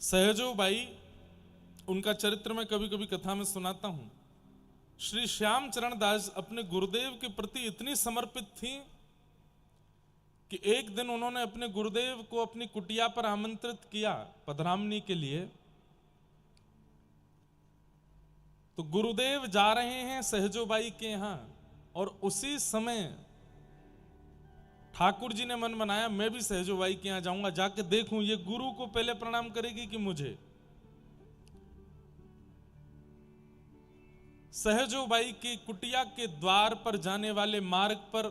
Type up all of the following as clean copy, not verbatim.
Sahajo by, उनका चरित्र मैं कभी कभी कथा में सुनाता हूं। श्री श्याम चरण दास अपने गुरुदेव के प्रति इतनी समर्पित थी कि एक दिन उन्होंने अपने गुरुदेव को अपनी कुटिया पर आमंत्रित किया पधरामनी के लिए। तो गुरुदेव जा रहे हैं सहजोबाई के यहां और उसी समय ठाकुर जी ने मन बनाया मैं भी सहजोबाई के यहां जाऊंगा, जाके देखूं ये गुरु को पहले प्रणाम करेगी कि मुझे। सहजोबाई की कुटिया के द्वार पर जाने वाले मार्ग पर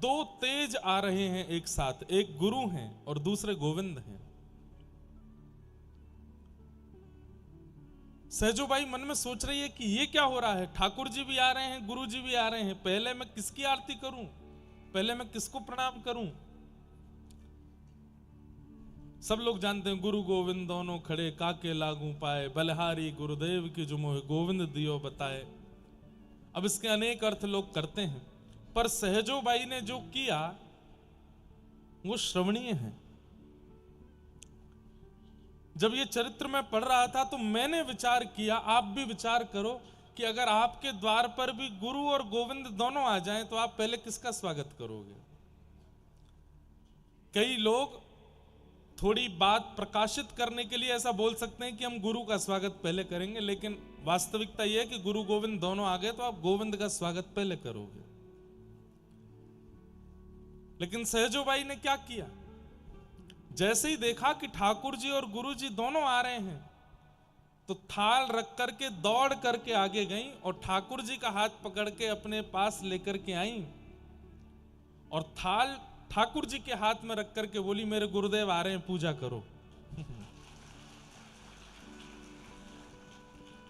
दो तेज आ रहे हैं एक साथ, एक गुरु हैं और दूसरे गोविंद हैं। सहजोबाई मन में सोच रही है कि ये क्या हो रहा है, ठाकुर जी भी आ रहे हैं, गुरु जी भी आ रहे हैं, पहले मैं किसकी आरती करूं, पहले मैं किसको प्रणाम करूं। सब लोग जानते हैं गुरु गोविंद दोनों खड़े काके लागू पाए, बलिहारी गुरुदेव की जो मोह गोविंद दियो बताए। अब इसके अनेक अर्थ लोग करते हैं, पर सहजोबाई ने जो किया वो श्रवणीय है। जब ये चरित्र मैं पढ़ रहा था तो मैंने विचार किया, आप भी विचार करो कि अगर आपके द्वार पर भी गुरु और गोविंद दोनों आ जाएं तो आप पहले किसका स्वागत करोगे। कई लोग थोड़ी बात प्रकाशित करने के लिए ऐसा बोल सकते हैं कि हम गुरु का स्वागत पहले करेंगे, लेकिन वास्तविकता यह है कि गुरु गोविंद दोनों आ गए तो आप गोविंद का स्वागत पहले करोगे। लेकिन सहजोबाई ने क्या किया, जैसे ही देखा कि ठाकुर जी और गुरु जी दोनों आ रहे हैं तो थाल रख करके दौड़ करके आगे गई और ठाकुर जी का हाथ पकड़ के अपने पास लेकर के आई और थाल ठाकुर जी के हाथ में रख करके बोली मेरे गुरुदेव आ रहे हैं, पूजा करो।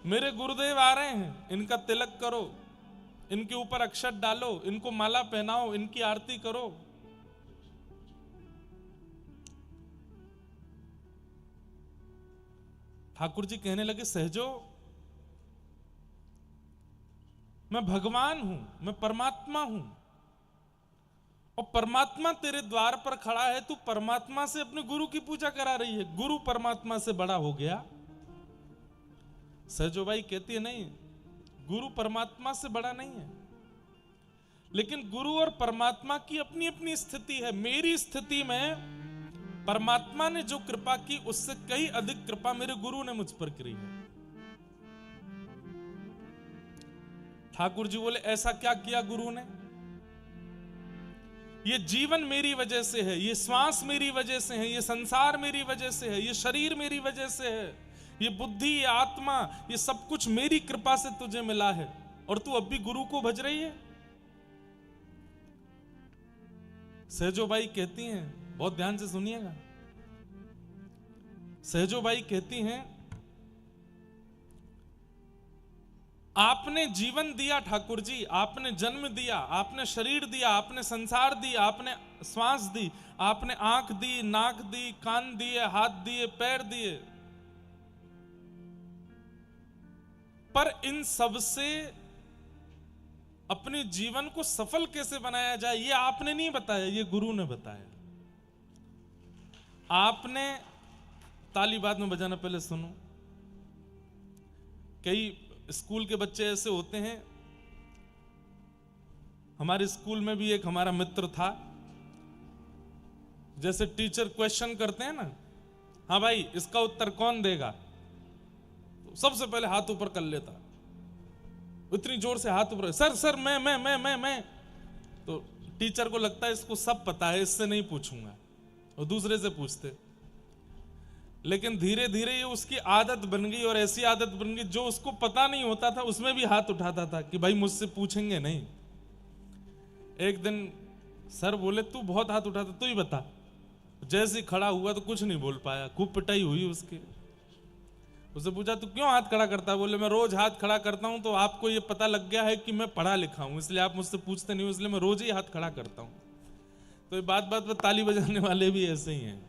मेरे गुरुदेव आ रहे हैं, इनका तिलक करो, इनके ऊपर अक्षत डालो, इनको माला पहनाओ, इनकी आरती करो। ठाकुर जी कहने लगे सहजो, मैं भगवान हूं, मैं परमात्मा हूं और परमात्मा तेरे द्वार पर खड़ा है, तू परमात्मा से अपने गुरु की पूजा करा रही है, गुरु परमात्मा से बड़ा हो गया। सहजोबाई कहती है नहीं, गुरु परमात्मा से बड़ा नहीं है, लेकिन गुरु और परमात्मा की अपनी अपनी स्थिति है। मेरी स्थिति में परमात्मा ने जो कृपा की उससे कई अधिक कृपा मेरे गुरु ने मुझ पर करी है। ठाकुर जी बोले ऐसा क्या किया गुरु ने, ये जीवन मेरी वजह से है, ये श्वास मेरी वजह से है, ये संसार मेरी वजह से है, ये शरीर मेरी वजह से है, ये बुद्धि, ये आत्मा, ये सब कुछ मेरी कृपा से तुझे मिला है और तू अब भी गुरु को भज रही है। सहजोबाई कहती हैं, बहुत ध्यान से सुनिएगा, सहजोबाई कहती हैं आपने जीवन दिया ठाकुर जी, आपने जन्म दिया, आपने शरीर दिया, आपने संसार दिया, आपने श्वास दी, आपने आंख दी, नाक दी, कान दिए, हाथ दिए, पैर दिए, पर इन सब से अपने जीवन को सफल कैसे बनाया जाए ये आपने नहीं बताया, ये गुरु ने बताया। आपने ताली बाद में बजाना, पहले सुनो। कई स्कूल के बच्चे ऐसे होते हैं, हमारे स्कूल में भी एक हमारा मित्र था, जैसे टीचर क्वेश्चन करते हैं ना, हाँ भाई इसका उत्तर कौन देगा, तो सबसे पहले हाथ ऊपर कर लेता, इतनी जोर से हाथ ऊपर, सर सर मैं। तो टीचर को लगता है इसको सब पता है, इससे नहीं पूछूंगा, और दूसरे से पूछते। लेकिन धीरे धीरे ये उसकी आदत बन गई और ऐसी आदत बन गई जो उसको पता नहीं होता था उसमें भी हाथ उठाता था कि भाई मुझसे पूछेंगे नहीं। एक दिन सर बोले तू बहुत हाथ उठाता, तू ही बता। जैसे ही खड़ा हुआ तो कुछ नहीं बोल पाया, खूब पिटाई हुई उसकी। उससे पूछा तू क्यों हाथ खड़ा करता है, बोले मैं रोज हाथ खड़ा करता हूं, तो आपको ये पता लग गया है कि मैं पढ़ा लिखा हूं, इसलिए आप मुझसे पूछते नहीं हो, इसलिए मैं रोज ही हाथ खड़ा करता हूं। तो ये बात बात पर ताली बजाने वाले भी ऐसे ही हैं,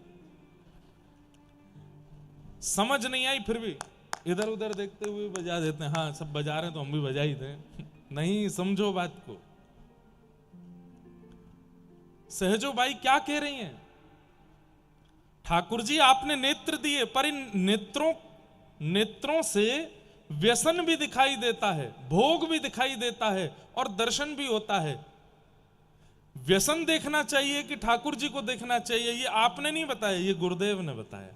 समझ नहीं आई फिर भी इधर उधर देखते हुए बजा देते हैं, हाँ सब बजा रहे हैं तो हम भी बजा ही दें। नहीं, समझो बात को। सहजोबाई क्या कह रही हैं, ठाकुर जी आपने नेत्र दिए, पर इन नेत्रों से व्यसन भी दिखाई देता है, भोग भी दिखाई देता है और दर्शन भी होता है। व्यसन देखना चाहिए कि ठाकुर जी को देखना चाहिए, ये आपने नहीं बताया, ये गुरुदेव ने बताया।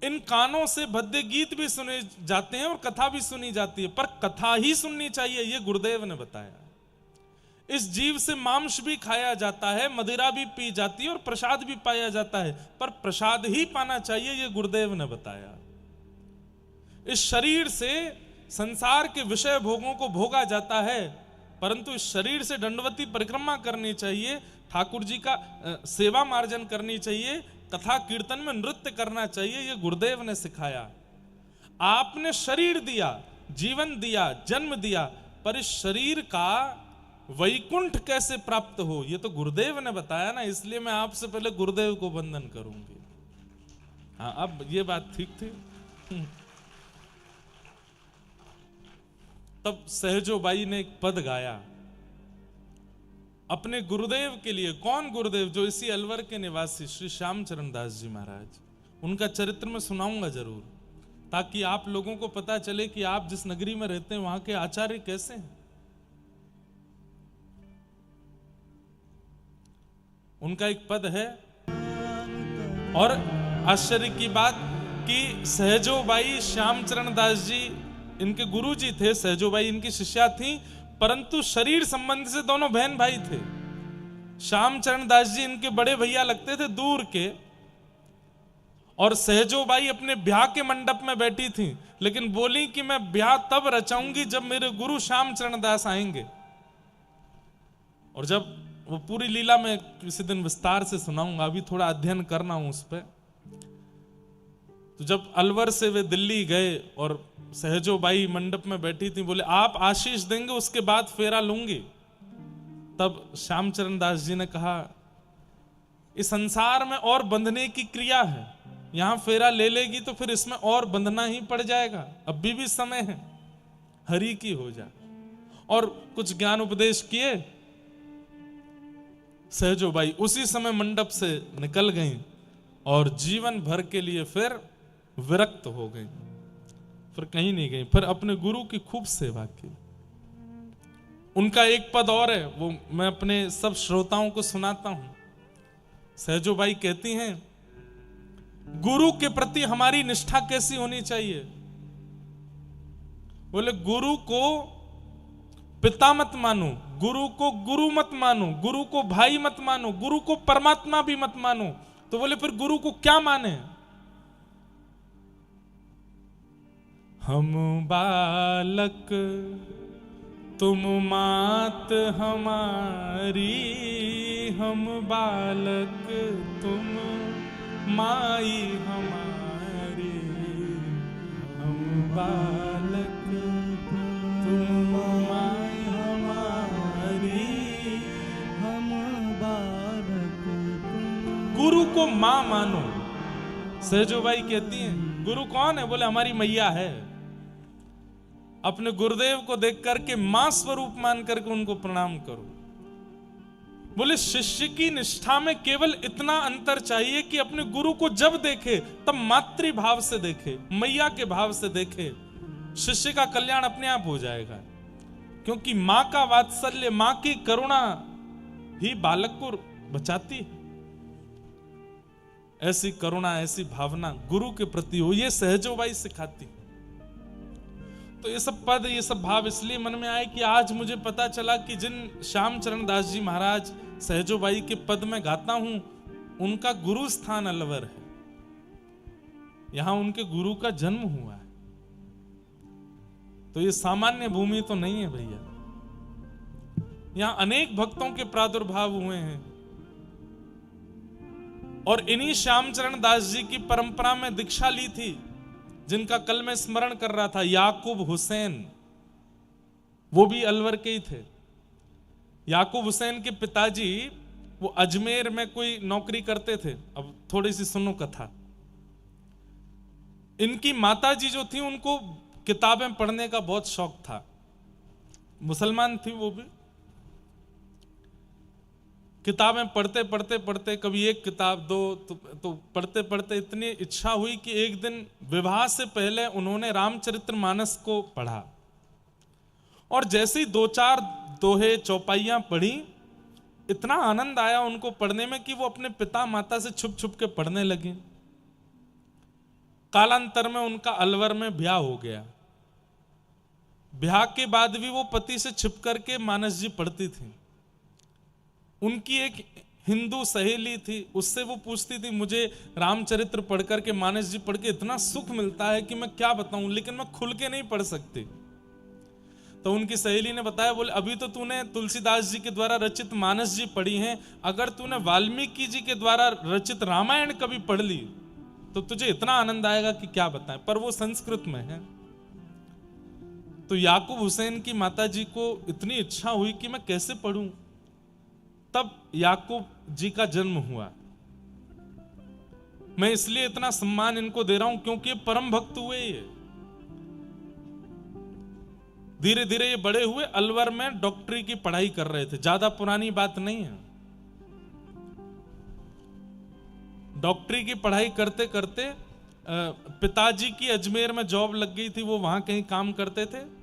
इन कानों से भद्य गीत भी सुने जाते हैं और कथा भी सुनी जाती है, पर कथा ही सुननी चाहिए, ये गुरुदेव ने बताया। इस जीव से मांस भी खाया जाता है, मदिरा भी पी जाती है और प्रसाद भी पाया जाता है, पर प्रसाद ही पाना चाहिए, ये गुरुदेव ने बताया। इस शरीर से संसार के विषय भोगों को भोगा जाता है, परंतु इस शरीर से दंडवती परिक्रमा करनी चाहिए, ठाकुर जी का सेवा मार्जन करनी चाहिए, कथा कीर्तन में नृत्य करना चाहिए, ये गुरुदेव ने सिखाया। आपने शरीर दिया, जीवन दिया, जन्म दिया, पर इस शरीर का वैकुंठ कैसे प्राप्त हो, ये तो गुरुदेव ने बताया ना, इसलिए मैं आपसे पहले गुरुदेव को वंदन करूंगी। हाँ, अब ये बात ठीक थी। तब सहजो बाई ने एक पद गाया अपने गुरुदेव के लिए। कौन गुरुदेव? जो इसी अलवर के निवासी श्री श्यामचरण दास जी महाराज। उनका चरित्र मैं सुनाऊंगा जरूर, ताकि आप लोगों को पता चले कि आप जिस नगरी में रहते हैं वहां के आचार्य कैसे हैं। उनका एक पद है, और आश्चर्य की बात कि सहजो बाई श्यामचरण दास जी इनके गुरु जी थे, सहजो बाई इनकी शिष्या थी, परंतु शरीर संबंध से दोनों बहन भाई थे। श्यामचरण दास जी इनके बड़े भैया लगते थे दूर के, और सहजो बाई अपने ब्याह के मंडप में बैठी थी, लेकिन बोली कि मैं ब्याह तब रचाऊंगी जब मेरे गुरु श्यामचरण दास आएंगे। और जब वो पूरी लीला में किसी दिन विस्तार से सुनाऊंगा, अभी थोड़ा अध्ययन करना हूं उस पर। तो जब अलवर से वे दिल्ली गए और सहजो बाई मंडप में बैठी थी, बोले आप आशीष देंगे उसके बाद फेरा लूंगी। तब श्यामचरण दास जी ने कहा, इस संसार में और बंधने की क्रिया है, यहां फेरा ले लेगी तो फिर इसमें और बंधना ही पड़ जाएगा, अभी भी समय है, हरि की हो जा। और कुछ ज्ञान उपदेश किए। सहजो बाई उसी समय मंडप से निकल गई और जीवन भर के लिए फिर विरक्त हो गई, फिर कहीं नहीं गई, फिर अपने गुरु की खूब सेवा की। उनका एक पद और है, वो मैं अपने सब श्रोताओं को सुनाता हूं। सहजो बाई कहती हैं, गुरु के प्रति हमारी निष्ठा कैसी होनी चाहिए? बोले गुरु को पिता मत मानो, गुरु को गुरु मत मानो, गुरु को भाई मत मानो, गुरु को परमात्मा भी मत मानो। तो बोले फिर गुरु को क्या माने? हम बालक तुम मात हमारी, हम बालक तुम माई हमारी, हम बालक तुम माई हमारी, हम बालक तुम। गुरु को मां मानो। सहजो बाई कहती हैं, गुरु कौन है? बोले हमारी मैया है। अपने गुरुदेव को देख करके मां स्वरूप मान करके उनको प्रणाम करो। बोले शिष्य की निष्ठा में केवल इतना अंतर चाहिए कि अपने गुरु को जब देखे तब मातृभाव से देखे, मैया के भाव से देखे, शिष्य का कल्याण अपने आप हो जाएगा। क्योंकि मां का वात्सल्य, मां की करुणा ही बालक को बचाती है। ऐसी करुणा, ऐसी भावना गुरु के प्रति हो, ये सहजो बाई सिखाती। तो ये सब पद, ये सब भाव इसलिए मन में आए कि आज मुझे पता चला कि जिन श्यामचरण दास जी महाराज सहजो बाई के पद में गाता हूं, उनका गुरु स्थान अलवर है। यहां उनके गुरु का जन्म हुआ है। तो ये सामान्य भूमि तो नहीं है भैया। यहां अनेक भक्तों के प्रादुर्भाव हुए हैं, और इन्हीं श्यामचरण दास जी की परंपरा में दीक्षा ली थी, जिनका कल मैं स्मरण कर रहा था, याकूब हुसैन, वो भी अलवर के ही थे। याकूब हुसैन के पिताजी वो अजमेर में कोई नौकरी करते थे। अब थोड़ी सी सुनो कथा। इनकी माताजी जो थी, उनको किताबें पढ़ने का बहुत शौक था, मुसलमान थी वो भी। किताबें पढ़ते पढ़ते पढ़ते कभी एक किताब दो तो पढ़ते पढ़ते इतनी इच्छा हुई कि एक दिन विवाह से पहले उन्होंने रामचरितमानस को पढ़ा, और जैसे ही 2-4 दोहे चौपाइयां पढ़ी, इतना आनंद आया उनको पढ़ने में कि वो अपने पिता माता से छुप छुप के पढ़ने लगे। कालांतर में उनका अलवर में ब्याह हो गया। ब्याह के बाद भी वो पति से छिप करके मानस जी पढ़ती थी। उनकी एक हिंदू सहेली थी, उससे वो पूछती थी मुझे रामचरित्र पढ़ करके, मानस जी पढ़ के इतना सुख मिलता है कि मैं क्या बताऊं, लेकिन मैं खुल के नहीं पढ़ सकती। तो उनकी सहेली ने बताया, बोले अभी तो तूने तुलसीदास जी के द्वारा रचित मानस जी पढ़ी हैं, अगर तूने वाल्मीकि जी के द्वारा रचित रामायण कभी पढ़ ली तो तुझे इतना आनंद आएगा कि क्या बताएं। पर वो संस्कृत में है। तो याकूब हुसैन की माता जी को इतनी इच्छा हुई कि मैं कैसे पढ़ूं, तब याकूब जी का जन्म हुआ। मैं इसलिए इतना सम्मान इनको दे रहा हूं क्योंकि ये परम भक्त हुए। ये धीरे धीरे ये बड़े हुए, अलवर में डॉक्टरी की पढ़ाई कर रहे थे। ज्यादा पुरानी बात नहीं है। डॉक्टरी की पढ़ाई करते करते पिताजी की अजमेर में जॉब लग गई थी, वो वहां कहीं काम करते थे,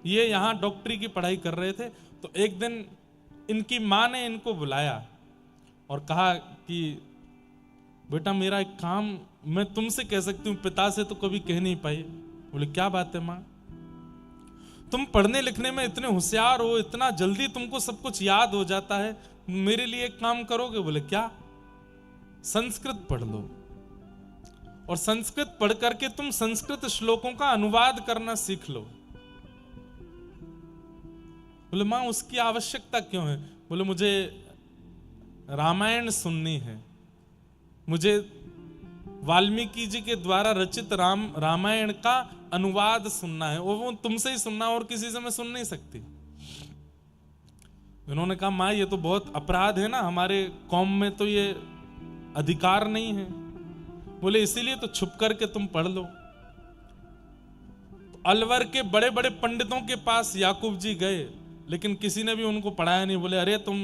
ये यहां डॉक्टरी की पढ़ाई कर रहे थे। तो एक दिन इनकी मां ने इनको बुलाया और कहा कि बेटा मेरा एक काम मैं तुमसे कह सकती हूँ, पिता से तो कभी कह नहीं पाई। बोले क्या बात है मां? तुम पढ़ने लिखने में इतने होशियार हो, इतना जल्दी तुमको सब कुछ याद हो जाता है, मेरे लिए एक काम करोगे? बोले क्या? संस्कृत पढ़ लो, और संस्कृत पढ़ करके तुम संस्कृत श्लोकों का अनुवाद करना सीख लो। बोले मां उसकी आवश्यकता क्यों है? बोले मुझे रामायण सुननी है, मुझे वाल्मीकि जी के द्वारा रचित रामायण का अनुवाद सुनना है, और वो तुमसे ही सुनना, और किसी से मैं सुन नहीं सकती। उन्होंने कहा मां ये तो बहुत अपराध है ना, हमारे कौम में तो ये अधिकार नहीं है। बोले इसीलिए तो छुप करके तुम पढ़ लो। तो अलवर के बड़े बड़े पंडितों के पास याकूब जी गए, लेकिन किसी ने भी उनको पढ़ाया नहीं। बोले अरे तुम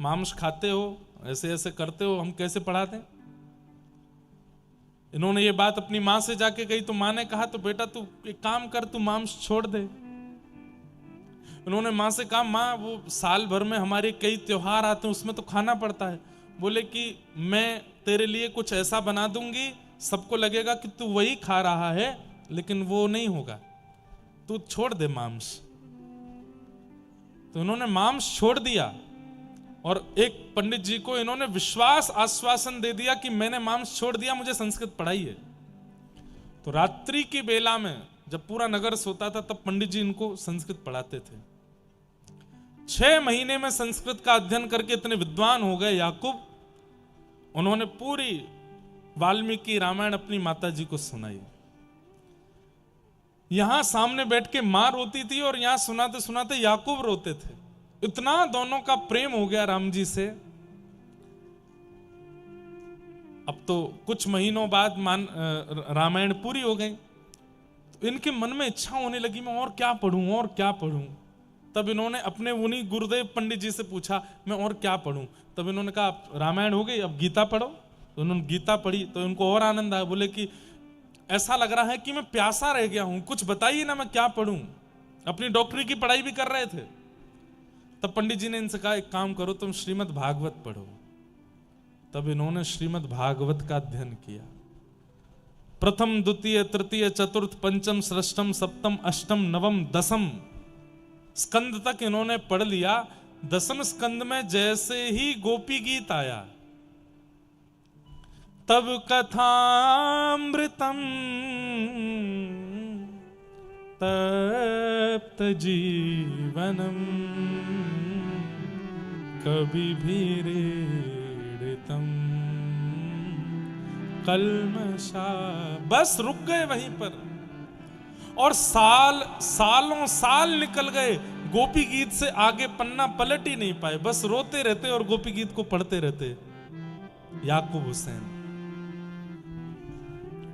मांस खाते हो, ऐसे ऐसे करते हो, हम कैसे पढ़ा दें? इन्होंने ये बात अपनी मां से जाके कही, तो मां ने कहा तो बेटा तू एक काम कर, तू मांस छोड़ दे। उन्होंने मां से कहा मां वो साल भर में हमारे कई त्योहार आते हैं, उसमें तो खाना पड़ता है। बोले कि मैं तेरे लिए कुछ ऐसा बना दूंगी, सबको लगेगा कि तू वही खा रहा है, लेकिन वो नहीं होगा, तू छोड़ दे मांस। तो इन्होंने मांस छोड़ दिया, और एक पंडित जी को इन्होंने विश्वास आश्वासन दे दिया कि मैंने मांस छोड़ दिया, मुझे संस्कृत पढ़ाई है। तो रात्रि की बेला में जब पूरा नगर सोता था, तब पंडित जी इनको संस्कृत पढ़ाते थे। 6 महीने में संस्कृत का अध्ययन करके इतने विद्वान हो गए याकूब, उन्होंने पूरी वाल्मीकि रामायण अपनी माता जी को सुनाई। यहां सामने बैठ के मां रोती थी, और यहां सुनाते सुनाते याकूब रोते थे। इतना दोनों का प्रेम हो गया राम जी से। अब तो कुछ महीनों बाद रामायण पूरी हो गई, तो इनके मन में इच्छा होने लगी मैं और क्या पढ़ूं, और क्या पढ़ूं। तब इन्होंने अपने उन्हीं गुरुदेव पंडित जी से पूछा मैं और क्या पढ़ूं। तब इन्होंने कहा रामायण हो गई, अब गीता पढ़ो। तो उन्होंने गीता पढ़ी, तो इनको और आनंद आया। बोले कि ऐसा लग रहा है कि मैं प्यासा रह गया हूं, कुछ बताइए ना मैं क्या पढ़ूं। अपनी डॉक्टरी की पढ़ाई भी कर रहे थे। तब पंडित जी ने इनसे कहा एक काम करो, तुम श्रीमद् भागवत पढ़ो। तब इन्होंने श्रीमद् भागवत का अध्ययन किया। प्रथम द्वितीय तृतीय चतुर्थ पंचम षष्ठम सप्तम अष्टम नवम दसम स्कंद तक इन्होंने पढ़ लिया। 10वें स्कंद में जैसे ही गोपी गीत आया, तब कथामृतम तप्त जीवनम कभी भीड़ितम कल्मषा। बस रुक गए वहीं पर, और सालों साल निकल गए, गोपी गीत से आगे पन्ना पलट ही नहीं पाए, बस रोते रहते और गोपी गीत को पढ़ते रहते। याकूब हुसैन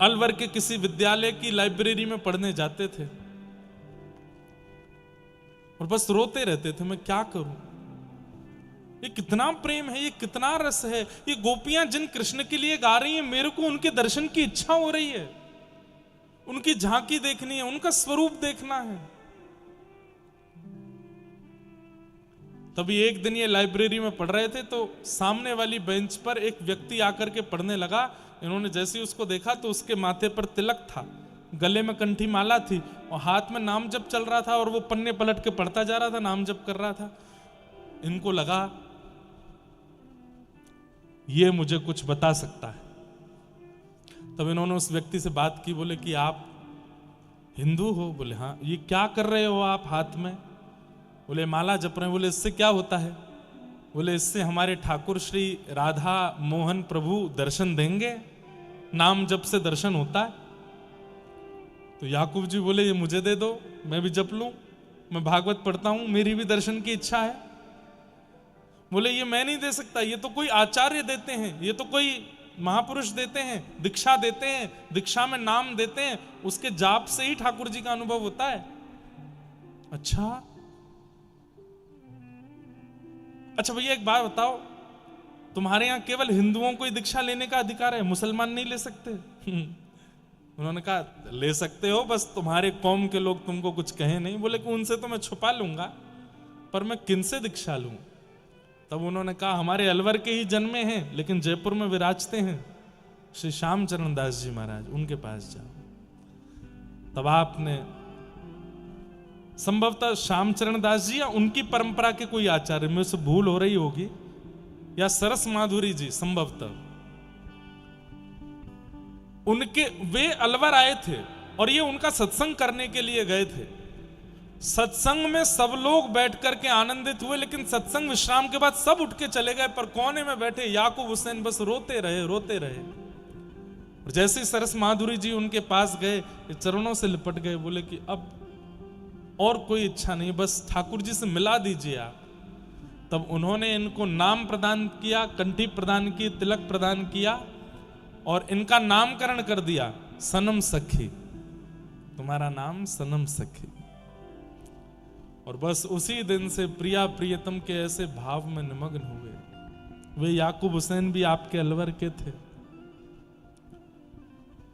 अलवर के किसी विद्यालय की लाइब्रेरी में पढ़ने जाते थे, और बस रोते रहते थे मैं क्या करूं। ये कितना प्रेम है, ये कितना रस है। ये गोपियां जिन कृष्ण के लिए गा रही हैं, मेरे को उनके दर्शन की इच्छा हो रही है, उनकी झांकी देखनी है, उनका स्वरूप देखना है। तभी एक दिन ये लाइब्रेरी में पढ़ रहे थे तो सामने वाली बेंच पर एक व्यक्ति आकर के पढ़ने लगा। इन्होंने जैसे ही उसको देखा तो उसके माथे पर तिलक था, गले में कंठी माला थी और हाथ में नाम जप चल रहा था और वो पन्ने पलट के पढ़ता जा रहा था, नाम जप कर रहा था। इनको लगा ये मुझे कुछ बता सकता है। तब इन्होंने उस व्यक्ति से बात की, बोले कि आप हिंदू हो? बोले हाँ। ये क्या कर रहे हो आप हाथ में? बोले माला जप रहे हैं। बोले इससे क्या होता है? बोले इससे हमारे ठाकुर श्री राधा मोहन प्रभु दर्शन देंगे, नाम जप से दर्शन होता है। तो याकूब जी बोले ये मुझे दे दो, मैं भी जप लूं, मैं भागवत पढ़ता हूं, मेरी भी दर्शन की इच्छा है। बोले ये मैं नहीं दे सकता, ये तो कोई आचार्य देते हैं, ये तो कोई महापुरुष देते हैं, दीक्षा देते हैं, दीक्षा में नाम देते हैं, उसके जाप से ही ठाकुर जी का अनुभव होता है। अच्छा भैया एक बात बताओ, तुम्हारे यहां केवल हिंदुओं को ही दीक्षा लेने का अधिकार है, मुसलमान नहीं ले सकते? उन्होंने कहा ले सकते हो, बस तुम्हारे कौम के लोग तुमको कुछ कहे नहीं। बोले कि उनसे तो मैं छुपा लूंगा, पर मैं किनसे दीक्षा लूं? तब उन्होंने कहा हमारे अलवर के ही जन्मे हैं लेकिन जयपुर में विराजते हैं श्री श्यामचरण दास जी महाराज, उनके पास जाओ। तब आपने संभवतः श्यामचरण दास जी या उनकी परंपरा के कोई आचार्य, में से भूल हो रही होगी, या सरस माधुरी जी संभवतः, उनके वे अलवर आए थे और ये उनका सत्संग करने के लिए गए थे। सत्संग में सब लोग बैठ करके आनंदित हुए, लेकिन सत्संग विश्राम के बाद सब उठ के चले गए, पर कोने में बैठे याकूब हुसैन बस रोते रहे रोते रहे। और जैसे ही सरस माधुरी जी उनके पास गए, चरणों से लिपट गए, बोले कि अब और कोई इच्छा नहीं, बस ठाकुर जी से मिला दीजिए आप। तब उन्होंने इनको नाम प्रदान किया, कंठी प्रदान की, तिलक प्रदान किया और इनका नामकरण कर दिया सनम सखी, तुम्हारा नाम सनम सखी। और बस उसी दिन से प्रिया प्रियतम के ऐसे भाव में निमग्न हो गए। वे याकूब हुसैन भी आपके अलवर के थे।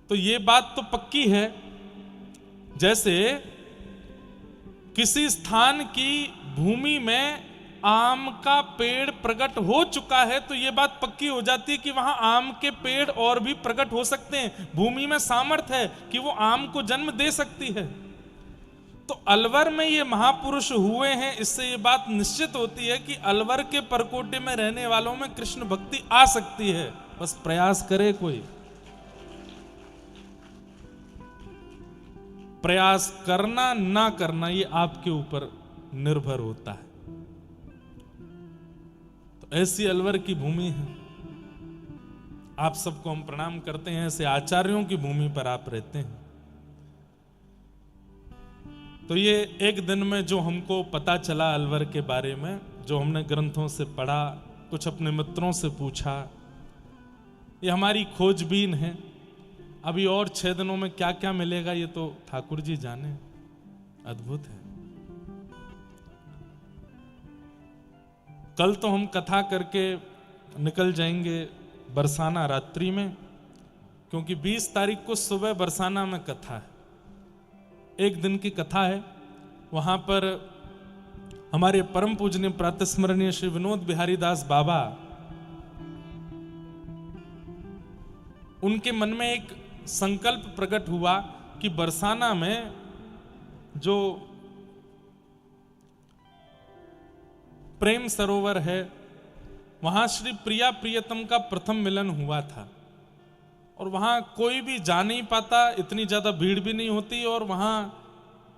तो ये बात तो पक्की है, जैसे किसी स्थान की भूमि में आम का पेड़ प्रकट हो चुका है तो यह बात पक्की हो जाती है कि वहां आम के पेड़ और भी प्रकट हो सकते हैं। भूमि में सामर्थ्य है कि वो आम को जन्म दे सकती है। तो अलवर में ये महापुरुष हुए हैं, इससे ये बात निश्चित होती है कि अलवर के परकोटे में रहने वालों में कृष्ण भक्ति आ सकती है, बस प्रयास करे कोई। प्रयास करना ना करना ये आपके ऊपर निर्भर होता है। तो ऐसी अलवर की भूमि है, आप सबको हम प्रणाम करते हैं, ऐसे आचार्यों की भूमि पर आप रहते हैं। तो ये एक दिन में जो हमको पता चला अलवर के बारे में, जो हमने ग्रंथों से पढ़ा, कुछ अपने मित्रों से पूछा, ये हमारी खोजबीन है। अभी और 6 दिनों में क्या क्या मिलेगा ये तो ठाकुर जी जाने, अद्भुत है। कल तो हम कथा करके निकल जाएंगे बरसाना रात्रि में, क्योंकि 20 तारीख को सुबह बरसाना में कथा है, एक दिन की कथा है। वहां पर हमारे परम पूजनीय प्रातस्मरणीय श्री विनोद बिहारी दास बाबा, उनके मन में एक संकल्प प्रकट हुआ कि बरसाना में जो प्रेम सरोवर है वहां श्री प्रिया प्रियतम का प्रथम मिलन हुआ था, और वहां कोई भी जा नहीं पाता, इतनी ज्यादा भीड़ भी नहीं होती, और वहां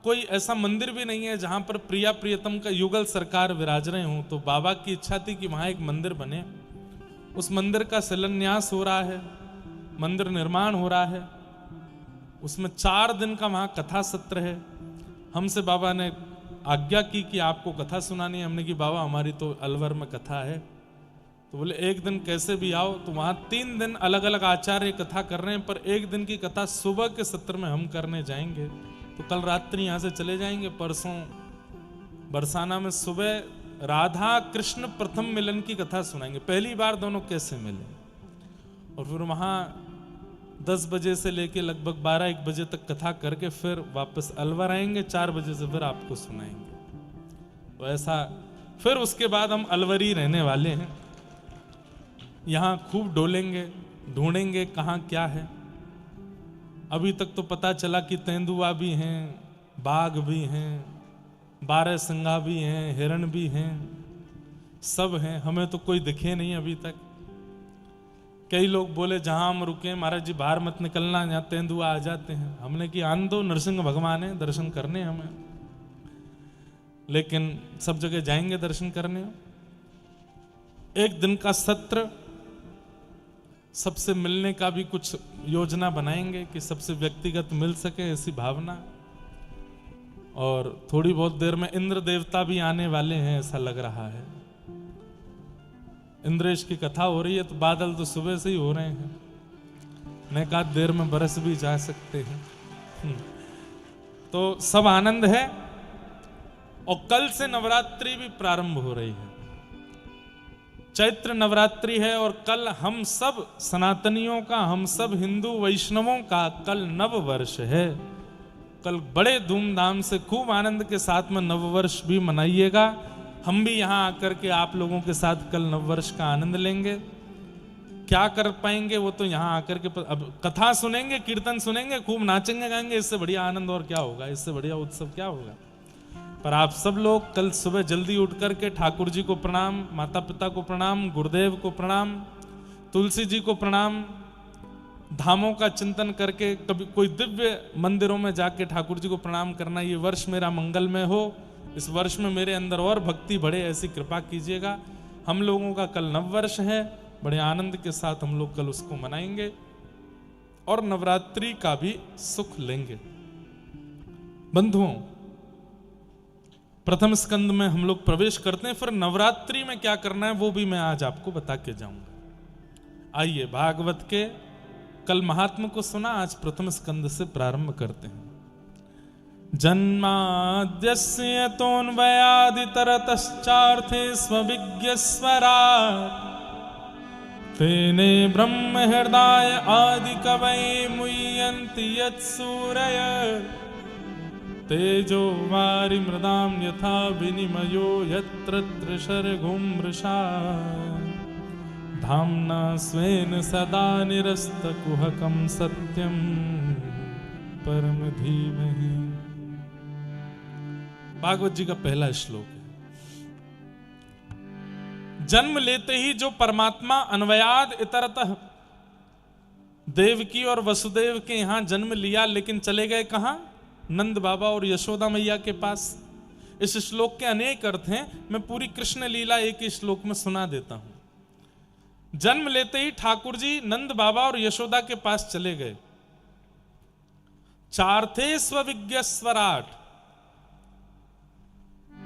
कोई ऐसा मंदिर भी नहीं है जहां पर प्रिया प्रियतम का युगल सरकार विराज रहे हों। तो बाबा की इच्छा थी कि वहां एक मंदिर बने। उस मंदिर का शिलान्यास हो रहा है, मंदिर निर्माण हो रहा है, उसमें 4 दिन का वहां कथा सत्र है। हमसे बाबा ने आज्ञा की कि आपको कथा सुनानी है। हमने कि बाबा हमारी तो अलवर में कथा है। तो बोले एक दिन कैसे भी आओ। तो वहां 3 दिन अलग अलग आचार्य कथा कर रहे हैं, पर एक दिन की कथा सुबह के सत्र में हम करने जाएंगे। तो कल रात्रि यहां से चले जाएंगे, परसों बरसाना में सुबह राधा कृष्ण प्रथम मिलन की कथा सुनाएंगे, पहली बार दोनों कैसे मिले, और फिर वहां 10 बजे से लेके लगभग 12-1 बजे तक कथा करके फिर वापस अलवर आएंगे, 4 बजे से फिर आपको सुनाएंगे। तो ऐसा फिर उसके बाद हम अलवरी रहने वाले हैं, यहाँ खूब डोलेंगे, ढूंढेंगे कहाँ क्या है। अभी तक तो पता चला कि तेंदुआ भी हैं, बाघ भी हैं, बारहसिंगा भी हैं, हिरण भी हैं, सब हैं, हमें तो कोई दिखे नहीं अभी तक। कई लोग बोले जहां हम रुके महाराज जी बाहर मत निकलना, यहाँ तेंदुआ आ जाते हैं। हमने कि आन दो, नरसिंह भगवान है, दर्शन करने हमें, लेकिन सब जगह जाएंगे दर्शन करने। एक दिन का सत्र, सबसे मिलने का भी कुछ योजना बनाएंगे कि सबसे व्यक्तिगत मिल सके, ऐसी भावना। और थोड़ी बहुत देर में इंद्र देवता भी आने वाले हैं ऐसा लग रहा है। इंद्रेश की कथा हो रही है, तो बादल तो सुबह से ही हो रहे हैं, मैं कहा देर में बरस भी जा सकते हैं। तो सब आनंद है। और कल से नवरात्रि भी प्रारंभ हो रही है, चैत्र नवरात्रि है, और कल हम सब सनातनियों का, हम सब हिंदू वैष्णवों का कल नव वर्ष है। कल बड़े धूमधाम से खूब आनंद के साथ में नववर्ष भी मनाइएगा। हम भी यहाँ आकर के आप लोगों के साथ कल नववर्ष का आनंद लेंगे। क्या कर पाएंगे वो तो यहाँ आकर के अब कथा सुनेंगे, कीर्तन सुनेंगे, खूब नाचेंगे गाएंगे, इससे बढ़िया आनंद और क्या होगा, इससे बढ़िया उत्सव क्या होगा। पर आप सब लोग कल सुबह जल्दी उठ करके ठाकुर जी को प्रणाम, माता पिता को प्रणाम, गुरुदेव को प्रणाम, तुलसी जी को प्रणाम, धामों का चिंतन करके कभी कोई दिव्य मंदिरों में जाके ठाकुर जी को प्रणाम करना। ये वर्ष मेरा मंगलमय हो, इस वर्ष में मेरे अंदर और भक्ति बढ़े, ऐसी कृपा कीजिएगा। हम लोगों का कल नव वर्ष है, बड़े आनंद के साथ हम लोग कल उसको मनाएंगे और नवरात्रि का भी सुख लेंगे। बंधुओं, प्रथम स्कंद में हम लोग प्रवेश करते हैं, फिर नवरात्रि में क्या करना है वो भी मैं आज आपको बता के जाऊंगा। आइए भागवत के कल महात्मा को सुना, आज प्रथम स्कंद से प्रारंभ करते हैं। जन्माद्यस्य तोन्वयादितरतश्चार्थे स्वविज्ञस्वराट् तेने ब्रह्म हृदय आदि कवये मुह्यन्ति यत्सूरय तेजो वारि मृदां यथा विनिमयो यत्र त्रिशर्गो मृषा धाम्ना स्वेन सदा निरस्तकुहकं सत्यं परम धीमहि। भागवत जी का पहला श्लोक है। जन्म लेते ही जो परमात्मा अन्वयाद इतरतः देवकी और वसुदेव के यहां जन्म लिया, लेकिन चले गए कहां? नंद बाबा और यशोदा मैया के पास। इस श्लोक के अनेक अर्थ हैं, मैं पूरी कृष्ण लीला एक ही श्लोक में सुना देता हूं। जन्म लेते ही ठाकुर जी नंद बाबा और यशोदा के पास चले गए। चार्थे स्वविज्ञ स्वराट,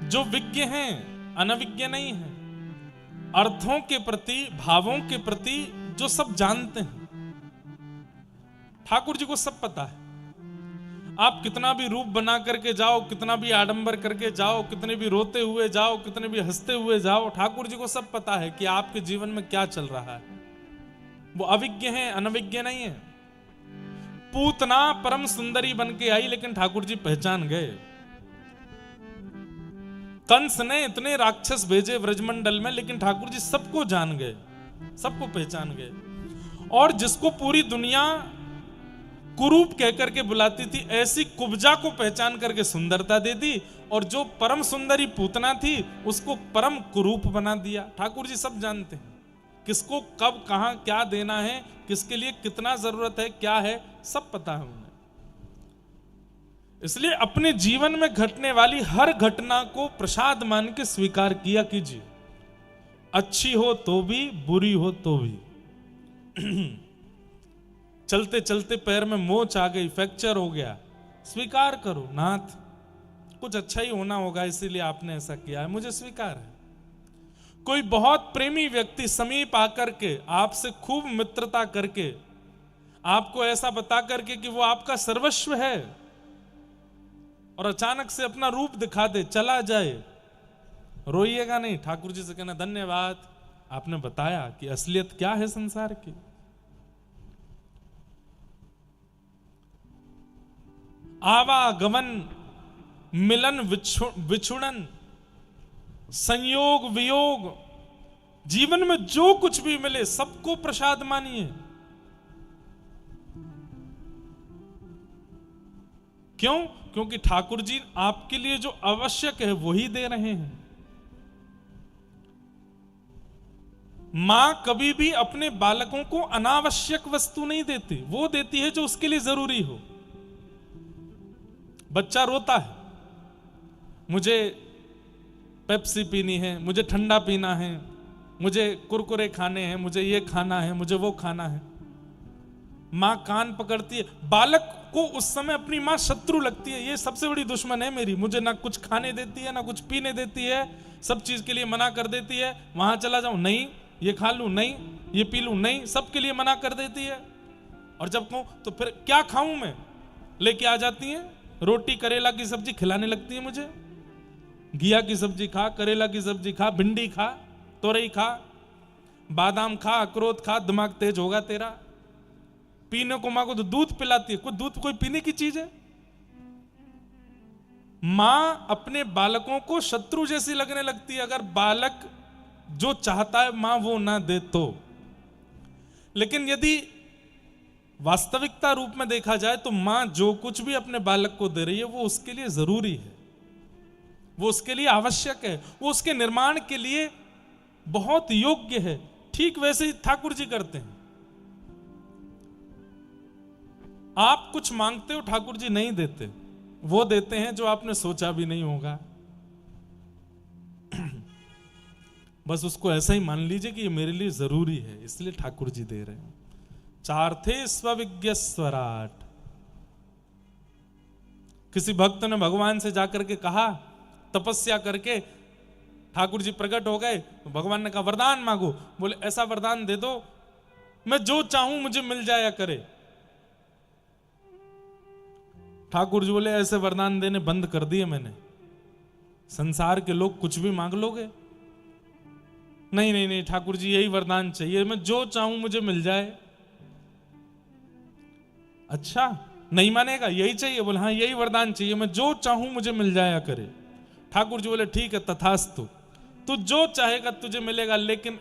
जो विज्ञ हैं, अनविज्ञ नहीं है, अर्थों के प्रति, भावों के प्रति जो सब जानते हैं। ठाकुर जी को सब पता है। आप कितना भी रूप बना करके जाओ, कितना भी आडंबर करके जाओ, कितने भी रोते हुए जाओ, कितने भी हंसते हुए जाओ, ठाकुर जी को सब पता है कि आपके जीवन में क्या चल रहा है। वो अविज्ञ हैं, अनविज्ञ नहीं है। पूतना परम सुंदरी बन के आई, लेकिन ठाकुर जी पहचान गए। कंस ने इतने राक्षस भेजे व्रजमंडल में, लेकिन ठाकुर जी सबको जान गए, सबको पहचान गए। और जिसको पूरी दुनिया कुरूप कहकर के बुलाती थी, ऐसी कुब्जा को पहचान करके सुंदरता दे दी, और जो परम सुंदरी पूतना थी उसको परम कुरूप बना दिया। ठाकुर जी सब जानते हैं, किसको कब कहां क्या देना है, किसके लिए कितना जरूरत है, क्या है, सब पता है उन्हें। इसलिए अपने जीवन में घटने वाली हर घटना को प्रसाद मान के स्वीकार किया कीजिए। अच्छी हो तो भी, बुरी हो तो भी। चलते चलते पैर में मोच आ गई, फ्रैक्चर हो गया, स्वीकार करो, नाथ कुछ अच्छा ही होना होगा, इसीलिए आपने ऐसा किया है, मुझे स्वीकार है। कोई बहुत प्रेमी व्यक्ति समीप आकर के आपसे खूब मित्रता करके आपको ऐसा बता करके कि वो आपका सर्वस्व है, और अचानक से अपना रूप दिखा दे, चला जाए, रोइएगा नहीं, ठाकुर जी से कहना धन्यवाद, आपने बताया कि असलियत क्या है संसार की। आवागमन, मिलन विछुड़न, संयोग वियोग, जीवन में जो कुछ भी मिले सबको प्रसाद मानिए। क्यों? क्योंकि ठाकुर जी आपके लिए जो आवश्यक है वही दे रहे हैं। मां कभी भी अपने बालकों को अनावश्यक वस्तु नहीं देती, वो देती है जो उसके लिए जरूरी हो। बच्चा रोता है, मुझे पेप्सी पीनी है, मुझे ठंडा पीना है, मुझे कुरकुरे खाने हैं, मुझे ये खाना है, मुझे वो खाना है। मां कान पकड़ती है। बालक को उस समय अपनी मां शत्रु लगती है, ये सबसे बड़ी दुश्मन है मेरी, मुझे ना कुछ खाने देती है ना कुछ पीने देती है, सब चीज के लिए मना कर देती है। वहां चला जाऊं, नहीं, ये खा लूं, नहीं, ये पी लूं, नहीं, सबके लिए मना कर देती है। और जब कहूं तो फिर क्या खाऊं मैं, लेके आ जाती है। रोटी करेला की सब्जी खिलाने लगती है मुझे, घिया की सब्जी खा, करेला की सब्जी खा, भिंडी खा, तोरई खा, बादाम खा, अखरोट खा, दिमाग तेज होगा तेरा। पीने को मां को तो दूध पिलाती है, कुछ दूध कोई पीने की चीज है? मां अपने बालकों को शत्रु जैसी लगने लगती है अगर बालक जो चाहता है मां वो ना दे तो। लेकिन यदि वास्तविकता रूप में देखा जाए तो मां जो कुछ भी अपने बालक को दे रही है वो उसके लिए जरूरी है, वो उसके लिए आवश्यक है, वो उसके निर्माण के लिए बहुत योग्य है। ठीक वैसे ही ठाकुर जी करते हैं। आप कुछ मांगते हो, ठाकुर जी नहीं देते, वो देते हैं जो आपने सोचा भी नहीं होगा। बस उसको ऐसा ही मान लीजिए कि ये मेरे लिए जरूरी है, इसलिए ठाकुर जी दे रहे हैं। चार्थे स्वविज्ञ स्वराट। किसी भक्त ने भगवान से जाकर के कहा, तपस्या करके ठाकुर जी प्रकट हो गए, तो भगवान ने कहा वरदान मांगो। बोले ऐसा वरदान दे दो मैं जो चाहूं मुझे मिल जाया करे। ठाकुर जी बोले ऐसे वरदान देने बंद कर दिए मैंने। संसार के लोग कुछ भी मांग लोगे? नहीं नहीं नहीं ठाकुर जी यही वरदान चाहिए, मैं जो चाहूं मुझे मिल जाए। अच्छा नहीं मानेगा, यही चाहिए? बोले हाँ यही वरदान चाहिए, मैं जो चाहूं मुझे मिल जाया करे। ठाकुर जी बोले ठीक है तथास्तु, तू जो चाहेगा तुझे मिलेगा, लेकिन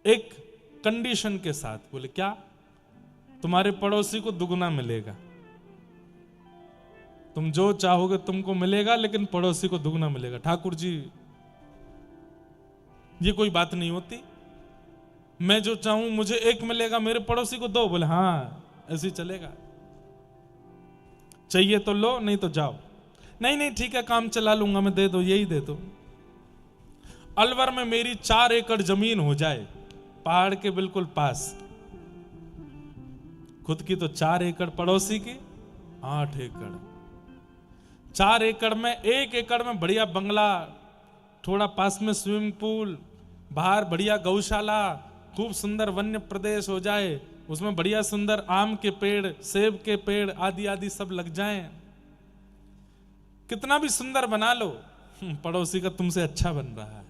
एक कंडीशन के साथ। बोले क्या? तुम्हारे पड़ोसी को दुगना मिलेगा। तुम जो चाहोगे तुमको मिलेगा, लेकिन पड़ोसी को दुगना मिलेगा। ठाकुर जी ये कोई बात नहीं होती, मैं जो चाहूं मुझे एक मिलेगा, मेरे पड़ोसी को दो। बोले हाँ ऐसे ही चलेगा, चाहिए तो लो नहीं तो जाओ। नहीं नहीं ठीक है काम चला लूंगा मैं, दे दो, यही दे दो। अलवर में मेरी 4 एकड़ जमीन हो जाए, पहाड़ के बिल्कुल पास, खुद की तो 4 एकड़, पड़ोसी की 8 एकड़। 4 एकड़ में 1 एकड़ में बढ़िया बंगला, थोड़ा पास में स्विमिंग पूल, बाहर बढ़िया गौशाला, खूब सुंदर वन्य प्रदेश हो जाए, उसमें बढ़िया सुंदर आम के पेड़, सेब के पेड़ आदि आदि सब लग जाएं। कितना भी सुंदर बना लो, पड़ोसी का तुमसे अच्छा बन रहा है।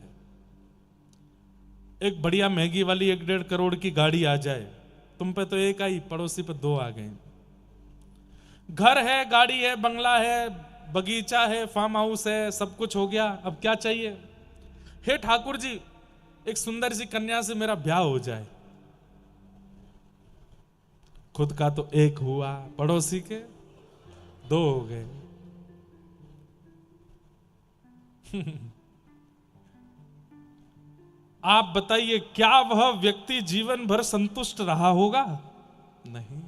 एक बढ़िया महंगी वाली 1-1.5 करोड़ की गाड़ी आ जाए, तुम पे तो एक आई, पड़ोसी पे 2 आ गए। घर है, गाड़ी है, बंगला है, बगीचा है, फार्म हाउस है, सब कुछ हो गया, अब क्या चाहिए? हे ठाकुर जी एक सुंदर सी कन्या से मेरा ब्याह हो जाए। खुद का तो 1 हुआ, पड़ोसी के 2 हो गए। आप बताइए क्या वह व्यक्ति जीवन भर संतुष्ट रहा होगा? नहीं,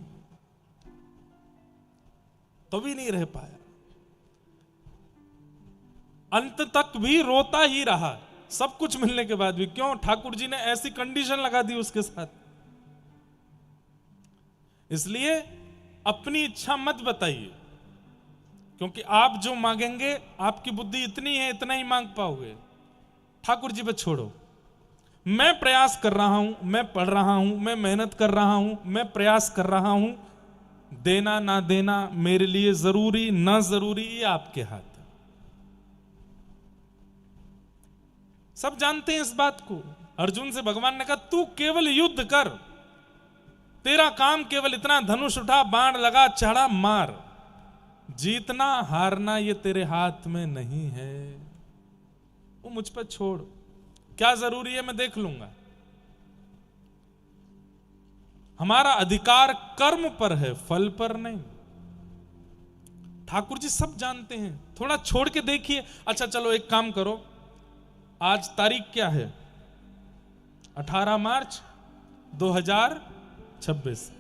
तो भी नहीं रह पाया, अंत तक भी रोता ही रहा, सब कुछ मिलने के बाद भी। क्यों? ठाकुर जी ने ऐसी कंडीशन लगा दी उसके साथ। इसलिए अपनी इच्छा मत बताइए, क्योंकि आप जो मांगेंगे आपकी बुद्धि इतनी है, इतना ही मांग पाओगे। ठाकुर जी पे छोड़ो, मैं प्रयास कर रहा हूं, मैं पढ़ रहा हूं, मैं मेहनत कर रहा हूं, मैं प्रयास कर रहा हूं, देना ना देना मेरे लिए जरूरी ना जरूरी ये आपके हाथ है। सब जानते हैं इस बात को। अर्जुन से भगवान ने कहा तू केवल युद्ध कर, तेरा काम केवल इतना, धनुष उठा, बाण लगा, चढ़ा, मार। जीतना हारना ये तेरे हाथ में नहीं है, वो मुझ पर छोड़। क्या जरूरी है मैं देख लूंगा। हमारा अधिकार कर्म पर है, फल पर नहीं। ठाकुर जी सब जानते हैं, थोड़ा छोड़ के देखिए। अच्छा चलो एक काम करो, आज तारीख क्या है? 18 मार्च 2026।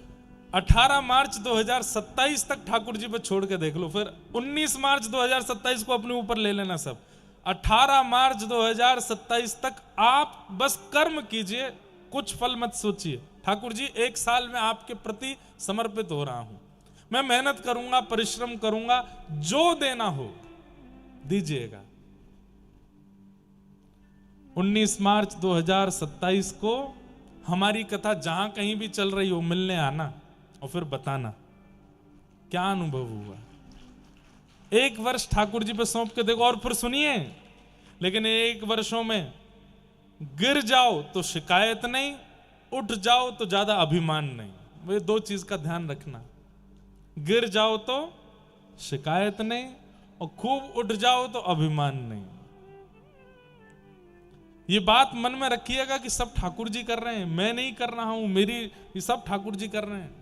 18 मार्च 2027 तक ठाकुर जी पे छोड़ के देख लो, फिर 19 मार्च 2027 को अपने ऊपर ले लेना सब। 18 मार्च 2027 तक आप बस कर्म कीजिए, कुछ फल मत सोचिए। ठाकुर जी 1 साल में आपके प्रति समर्पित हो रहा हूं, मैं मेहनत करूंगा, परिश्रम करूंगा, जो देना हो दीजिएगा। 19 मार्च 2027 को हमारी कथा जहां कहीं भी चल रही हो मिलने आना और फिर बताना क्या अनुभव हुआ। 1 वर्ष ठाकुर जी पे सौंप के देखो और फिर सुनिए। लेकिन 1 वर्षों में गिर जाओ तो शिकायत नहीं, उठ जाओ तो ज्यादा अभिमान नहीं। वे 2 चीज का ध्यान रखना। गिर जाओ तो शिकायत नहीं और खूब उठ जाओ तो अभिमान नहीं। ये बात मन में रखिएगा कि सब ठाकुर जी कर रहे हैं, मैं नहीं कर रहा हूं, मेरी ये सब ठाकुर जी कर रहे हैं।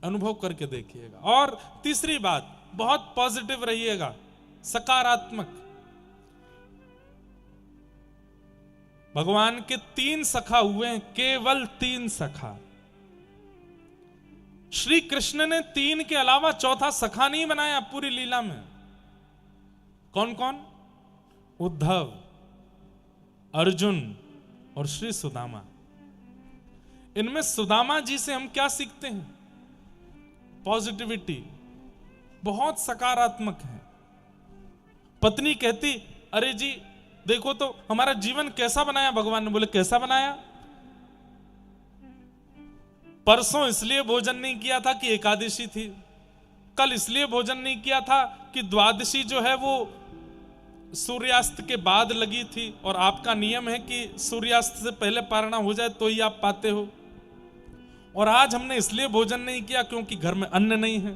अनुभव करके देखिएगा। और तीसरी बात, बहुत पॉजिटिव रहिएगा, सकारात्मक। भगवान के 3 सखा हुए हैं, केवल 3 सखा। श्री कृष्ण ने 3 के अलावा चौथा सखा नहीं बनाया पूरी लीला में। कौन कौन? उद्धव, अर्जुन और श्री सुदामा। इनमें सुदामा जी से हम क्या सीखते हैं? पॉजिटिविटी, बहुत सकारात्मक है। पत्नी कहती अरे जी देखो तो हमारा जीवन कैसा बनाया भगवान ने। बोले कैसा बनाया? परसों इसलिए भोजन नहीं किया था कि एकादशी थी, कल इसलिए भोजन नहीं किया था कि द्वादशी जो है वो सूर्यास्त के बाद लगी थी और आपका नियम है कि सूर्यास्त से पहले पारणा हो जाए तो ही आप पाते हो। और आज हमने इसलिए भोजन नहीं किया क्योंकि घर में अन्न नहीं है।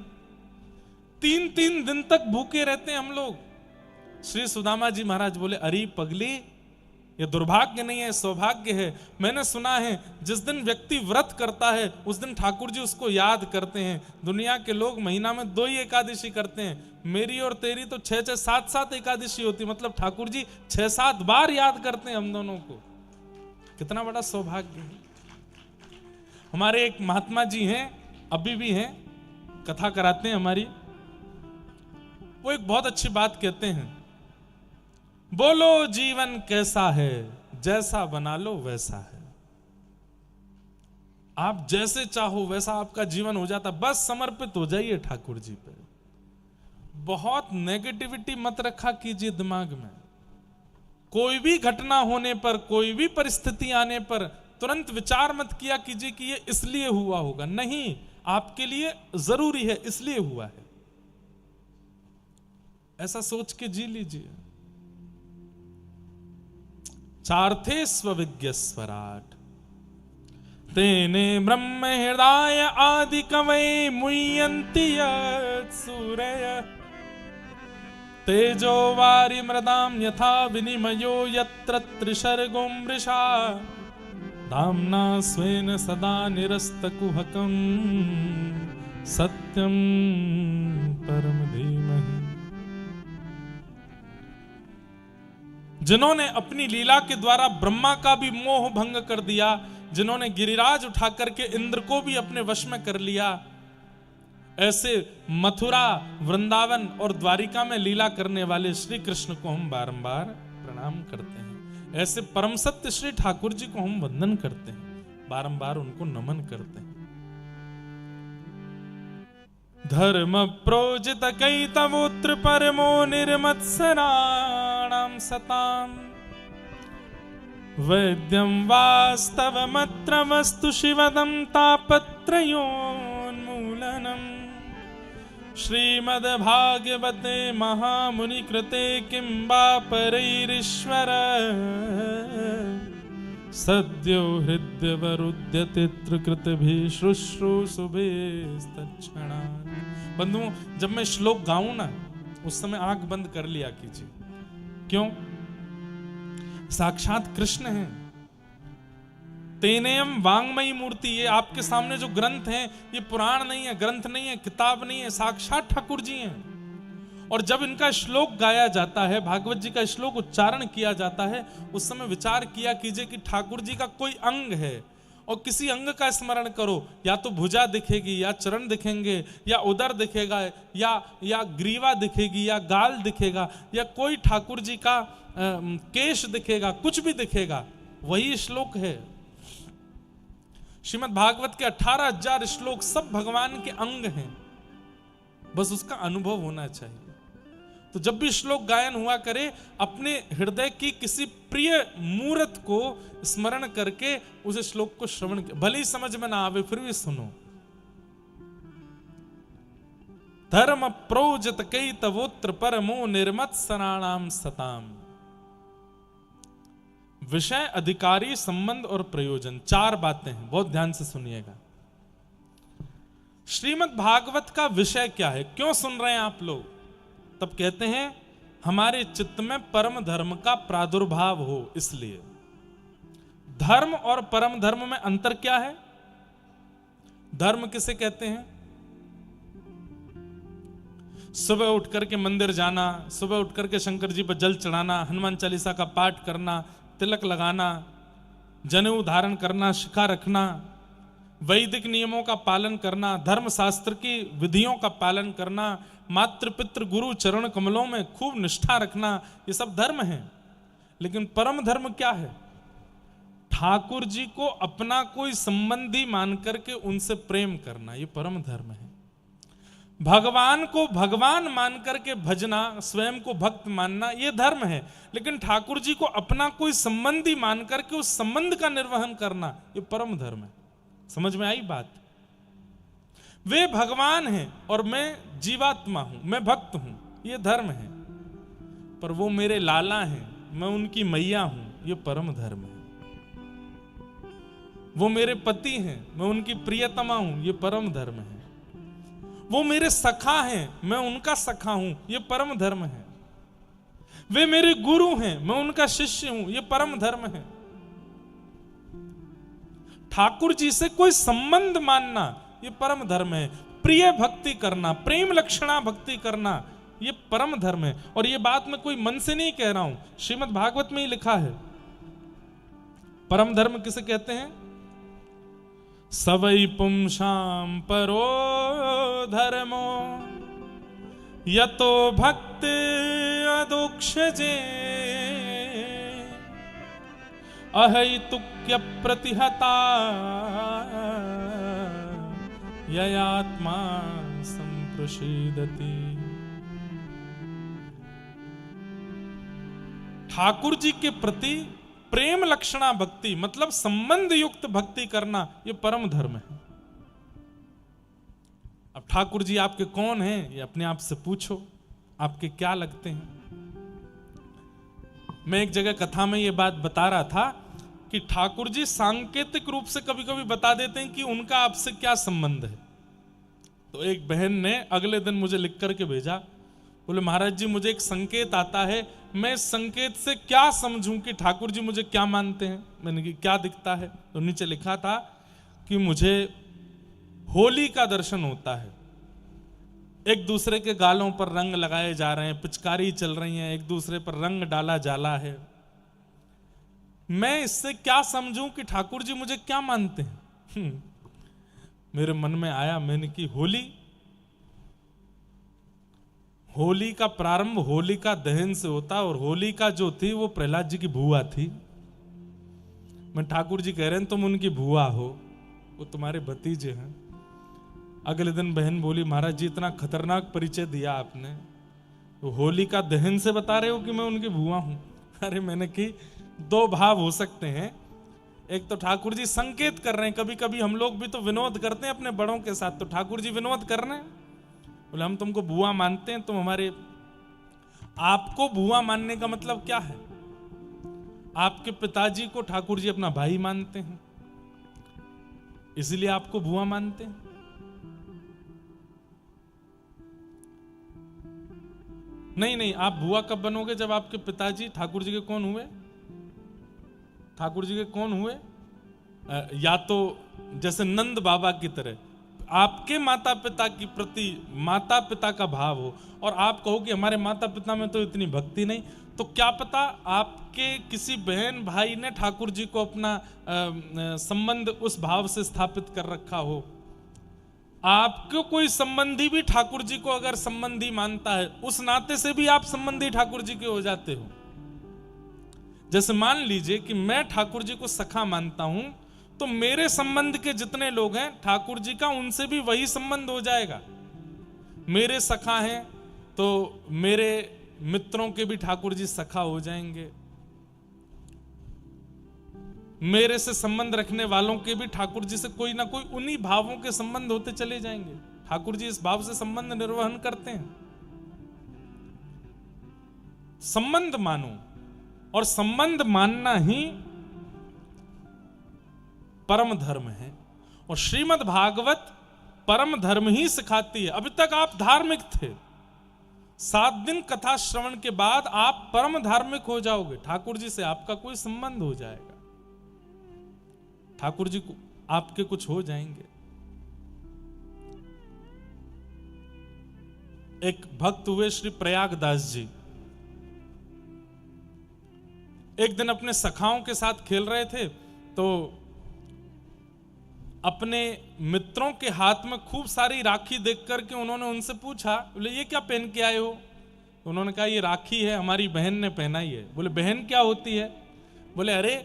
3-3 दिन तक भूखे रहते हैं हम लोग। श्री सुदामा जी महाराज बोले अरे पगली, ये दुर्भाग्य नहीं है, सौभाग्य है। मैंने सुना है जिस दिन व्यक्ति व्रत करता है उस दिन ठाकुर जी उसको याद करते हैं। दुनिया के लोग महीना में 2 ही एकादशी करते हैं, मेरी और तेरी तो 6-6, 7-7 एकादशी होती। मतलब ठाकुर जी 6-7 बार याद करते हैं हम दोनों को। कितना बड़ा सौभाग्य है। हमारे एक महात्मा जी हैं, अभी भी हैं, कथा कराते हैं हमारी। वो एक बहुत अच्छी बात कहते हैं, बोलो जीवन कैसा है, जैसा बना लो वैसा है। आप जैसे चाहो वैसा आपका जीवन हो जाता, बस समर्पित हो जाइए ठाकुर जी पे। बहुत नेगेटिविटी मत रखा कीजिए दिमाग में। कोई भी घटना होने पर, कोई भी परिस्थिति आने पर तुरंत विचार मत किया कीजिए कि ये इसलिए हुआ होगा। नहीं, आपके लिए जरूरी है इसलिए हुआ है, ऐसा सोच के जी लीजिए। चार्थे स्वविज्ञ स्वराट तेने ब्रह्म हृदय आदि कवये मुह्यन्ति यत् सूरय तेजो वारि मृदाम यथा विनिमयो यत्र त्रिशर्गो मृषा धाम्ना स्वेन सदा निरस्तकुहकं सत्यं परम धीमहि। जिन्होंने अपनी लीला के द्वारा ब्रह्मा का भी मोह भंग कर दिया, जिन्होंने गिरिराज उठा करके इंद्र को भी अपने वश में कर लिया, ऐसे मथुरा, वृंदावन और द्वारिका में लीला करने वाले श्री कृष्ण को हम बारंबार प्रणाम करते हैं। ऐसे परम सत्य श्री ठाकुर जी को हम वंदन करते हैं, बारंबार उनको नमन करते हैं। धर्म प्रोजित कैतवोत्र परमो निर्मत्सराणां सताम् वैद्यं वास्तवमत्र वस्तु शिवदं तापत्रयोन्मूलनम् श्रीमद्भागवते महामुनि कृते किं वा परैरीश्वर सद्यो हृदयवरुध्यते त्रिकृतिभिः शुश्रूषुभिस्तत्क्षणात्। बंधुओं, जब मैं श्लोक गाऊं ना, उस समय आंख बंद कर लिया कीजिए। क्यों? साक्षात कृष्ण हैं। तेनेयम वांगमयी मूर्ति, ये आपके सामने जो ग्रंथ हैं, ये पुराण नहीं है, ग्रंथ नहीं है, किताब नहीं है, साक्षात ठाकुर जी हैं। और जब इनका श्लोक गाया जाता है, भागवत जी का श्लोक उच्चारण किया जाता है, उस समय विचार किया कीजिए कि ठाकुर जी का कोई अंग है और किसी अंग का स्मरण करो, या तो भुजा दिखेगी, या चरण दिखेंगे, या उदर दिखेगा, या ग्रीवा दिखेगी, या गाल दिखेगा, या कोई ठाकुर जी का केश दिखेगा, कुछ भी दिखेगा, वही श्लोक है। श्रीमद् भागवत के 18,000 श्लोक सब भगवान के अंग हैं, बस उसका अनुभव होना चाहिए। तो जब भी श्लोक गायन हुआ करे, अपने हृदय की किसी प्रिय मूर्त को स्मरण करके उस श्लोक को श्रवण, भले ही समझ में ना आवे फिर भी सुनो। धर्म प्रोजत कई तवोत्र परमो निर्मत्सराणाम सताम। विषय, अधिकारी, संबंध और प्रयोजन, 4 बातें हैं, बहुत ध्यान से सुनिएगा। श्रीमद् भागवत का विषय क्या है, क्यों सुन रहे हैं आप लोग? तब कहते हैं हमारे चित्त में परम धर्म का प्रादुर्भाव हो, इसलिए। धर्म और परम धर्म में अंतर क्या है? धर्म किसे कहते हैं? सुबह उठ करके मंदिर जाना, सुबह उठ करके शंकर जी पर जल चढ़ाना, हनुमान चालीसा का पाठ करना, तिलक लगाना, जनेऊ धारण करना, शिखा रखना, वैदिक नियमों का पालन करना, धर्म शास्त्र की विधियों का पालन करना, मातृ पितृ गुरु चरण कमलों में खूब निष्ठा रखना, ये सब धर्म है। लेकिन परम धर्म क्या है? ठाकुर जी को अपना कोई संबंधी मान करके उनसे प्रेम करना, ये परम धर्म है। भगवान को भगवान मान करके भजना, स्वयं को भक्त मानना, यह धर्म है। लेकिन ठाकुर जी को अपना कोई संबंधी मान करके उस संबंध का निर्वहन करना, यह परम धर्म है। समझ में आई बात? वे भगवान हैं और मैं जीवात्मा हूं, मैं भक्त हूं, यह धर्म है। पर वो मेरे लाला हैं, मैं उनकी मैया हूं, यह परम धर्म है। वो मेरे पति हैं, मैं उनकी प्रियतमा हूं, यह परम धर्म है। वो मेरे सखा हैं, मैं उनका सखा हूं, यह परम धर्म है। वे मेरे गुरु हैं, मैं उनका शिष्य हूं, यह परम धर्म है। ठाकुर जी से कोई संबंध मानना, यह परम धर्म है। प्रिय भक्ति करना, प्रेम लक्षणा भक्ति करना, यह परम धर्म है। और यह बात मैं कोई मन से नहीं कह रहा हूं, श्रीमद् भागवत में ही लिखा है। परम धर्म किसे कहते हैं? सवै पुंसां परो धर्मो यतो भक्ति अदोक्षजे अहैतुक्य प्रतिहता ययात्मा संप्रसीदति। ठाकुर जी के प्रति प्रेम लक्षणा भक्ति, मतलब संबंध युक्त भक्ति करना, यह परम धर्म है। अब ठाकुर जी आपके कौन हैं, ये अपने आप से पूछो, आपके क्या लगते हैं। मैं एक जगह कथा में ये बात बता रहा था कि ठाकुर जी सांकेतिक रूप से कभी कभी बता देते हैं कि उनका आपसे क्या संबंध है। तो एक बहन ने अगले दिन मुझे लिख करके भेजा, बोले महाराज जी मुझे एक संकेत आता है, मैं इस संकेत से क्या समझूं कि ठाकुर जी मुझे क्या मानते हैं। मैंने कहा क्या दिखता है? तो नीचे लिखा था कि मुझे होली का दर्शन होता है, एक दूसरे के गालों पर रंग लगाए जा रहे हैं, पिचकारी चल रही है, एक दूसरे पर रंग डाला जाला है। मैं इससे क्या समझूं कि ठाकुर जी मुझे क्या मानते हैं? मेरे मन में आया, मैंने की होली का प्रारंभ होलिका दहन से होता, और होलिका जो थी वो प्रहलाद जी की भुआ थी। मैं ठाकुर जी कह रहे हैं तुम उनकी भुआ हो, वो तुम्हारे भतीजे हैं। अगले दिन बहन बोली महाराज जी इतना खतरनाक परिचय दिया आपने, तो होलिका दहन से बता रहे हो कि मैं उनकी भुआ हूं। अरे मैंने कि 2 भाव हो सकते हैं, एक तो ठाकुर जी संकेत कर रहे हैं, कभी कभी हम लोग भी तो विनोद करते हैं अपने बड़ों के साथ, तो ठाकुर जी विनोद कर रहे हैं, बोले हम तुमको बुआ मानते हैं, तुम हमारे। आपको बुआ मानने का मतलब क्या है? आपके पिताजी को ठाकुर जी अपना भाई मानते हैं, इसलिए आपको बुआ मानते हैं। नहीं नहीं, आप बुआ कब बनोगे? जब आपके पिताजी ठाकुर जी के कौन हुए? ठाकुर जी के कौन हुए? या तो जैसे नंद बाबा की तरह आपके माता पिता की प्रति माता पिता का भाव हो, और आप कहो कि हमारे माता पिता में तो इतनी भक्ति नहीं, तो क्या पता आपके किसी बहन भाई ने ठाकुर जी को अपना संबंध उस भाव से स्थापित कर रखा हो। आपको कोई संबंधी भी ठाकुर जी को अगर संबंधी मानता है, उस नाते से भी आप संबंधी ठाकुर जी के हो जाते हो। जैसे मान लीजिए कि मैं ठाकुर जी को सखा मानता हूं, तो मेरे संबंध के जितने लोग हैं ठाकुर जी का, उनसे भी वही संबंध हो जाएगा। मेरे सखा हैं तो मेरे मित्रों के भी ठाकुर जी सखा हो जाएंगे, मेरे से संबंध रखने वालों के भी ठाकुर जी से कोई ना कोई उन्हीं भावों के संबंध होते चले जाएंगे। ठाकुर जी इस भाव से संबंध निर्वहन करते हैं। संबंध मानो, और संबंध मानना ही परम धर्म है, और श्रीमद् भागवत परम धर्म ही सिखाती है। अभी तक आप धार्मिक थे, 7 दिन कथा श्रवण के बाद आप परम धार्मिक हो जाओगे, ठाकुर जी से आपका कोई संबंध हो जाएगा, ठाकुर जी को आपके कुछ हो जाएंगे। एक भक्त हुए श्री प्रयागदास जी, एक दिन अपने सखाओं के साथ खेल रहे थे, तो अपने मित्रों के हाथ में खूब सारी राखी देख करके उन्होंने उनसे पूछा, बोले ये क्या पहन के आए हो? उन्होंने कहा ये राखी है, हमारी बहन ने पहनाई है। बोले बहन क्या होती है? बोले अरे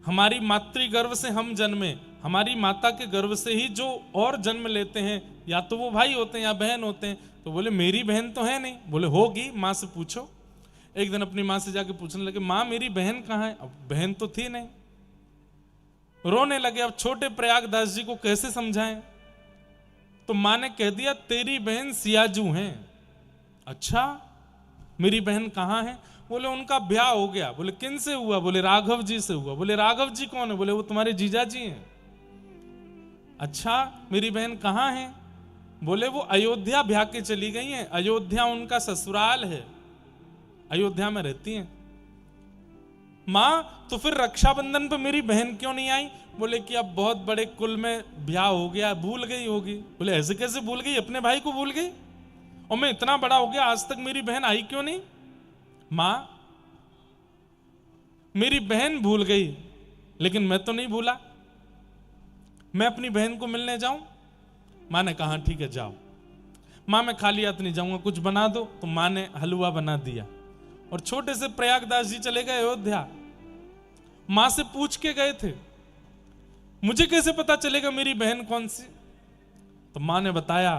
हमारी मातृ गर्भ से हम जन्मे, हमारी माता के गर्भ से ही जो और जन्म लेते हैं, या तो वो भाई होते हैं या बहन होते हैं। तो बोले मेरी बहन तो है नहीं। बोले होगी, माँ से पूछो। एक दिन अपनी माँ से जाके पूछने लगे, माँ मेरी बहन कहाँ है? अब बहन तो थी नहीं, रोने लगे। अब छोटे प्रयागदास जी को कैसे समझाएं? तो माँ ने कह दिया तेरी बहन सियाजू है। अच्छा, मेरी बहन कहाँ है? बोले उनका ब्याह हो गया। बोले किन से हुआ? बोले राघव जी से हुआ। बोले राघव जी कौन है? बोले वो तुम्हारे जीजा जी हैं। अच्छा, मेरी बहन कहाँ है? बोले वो अयोध्या ब्याह के चली गई हैं, अयोध्या उनका ससुराल है, अयोध्या में रहती हैं। माँ तो फिर रक्षाबंधन पे मेरी बहन क्यों नहीं आई? बोले कि अब बहुत बड़े कुल में ब्याह हो गया, भूल गई होगी। बोले ऐसे कैसे भूल गई? अपने भाई को भूल गई? और मैं इतना बड़ा हो गया, आज तक मेरी बहन आई क्यों नहीं? माँ मेरी बहन भूल गई, लेकिन मैं तो नहीं भूला, मैं अपनी बहन को मिलने जाऊं? माँ ने कहा ठीक है जाओ। माँ मैं खाली हाथ नहीं जाऊंगा, कुछ बना दो। तो माँ ने हलवा बना दिया, और छोटे से प्रयागदास जी चले गए अयोध्या। माँ से पूछ के गए थे, मुझे कैसे पता चलेगा मेरी बहन कौन सी? तो माँ ने बताया,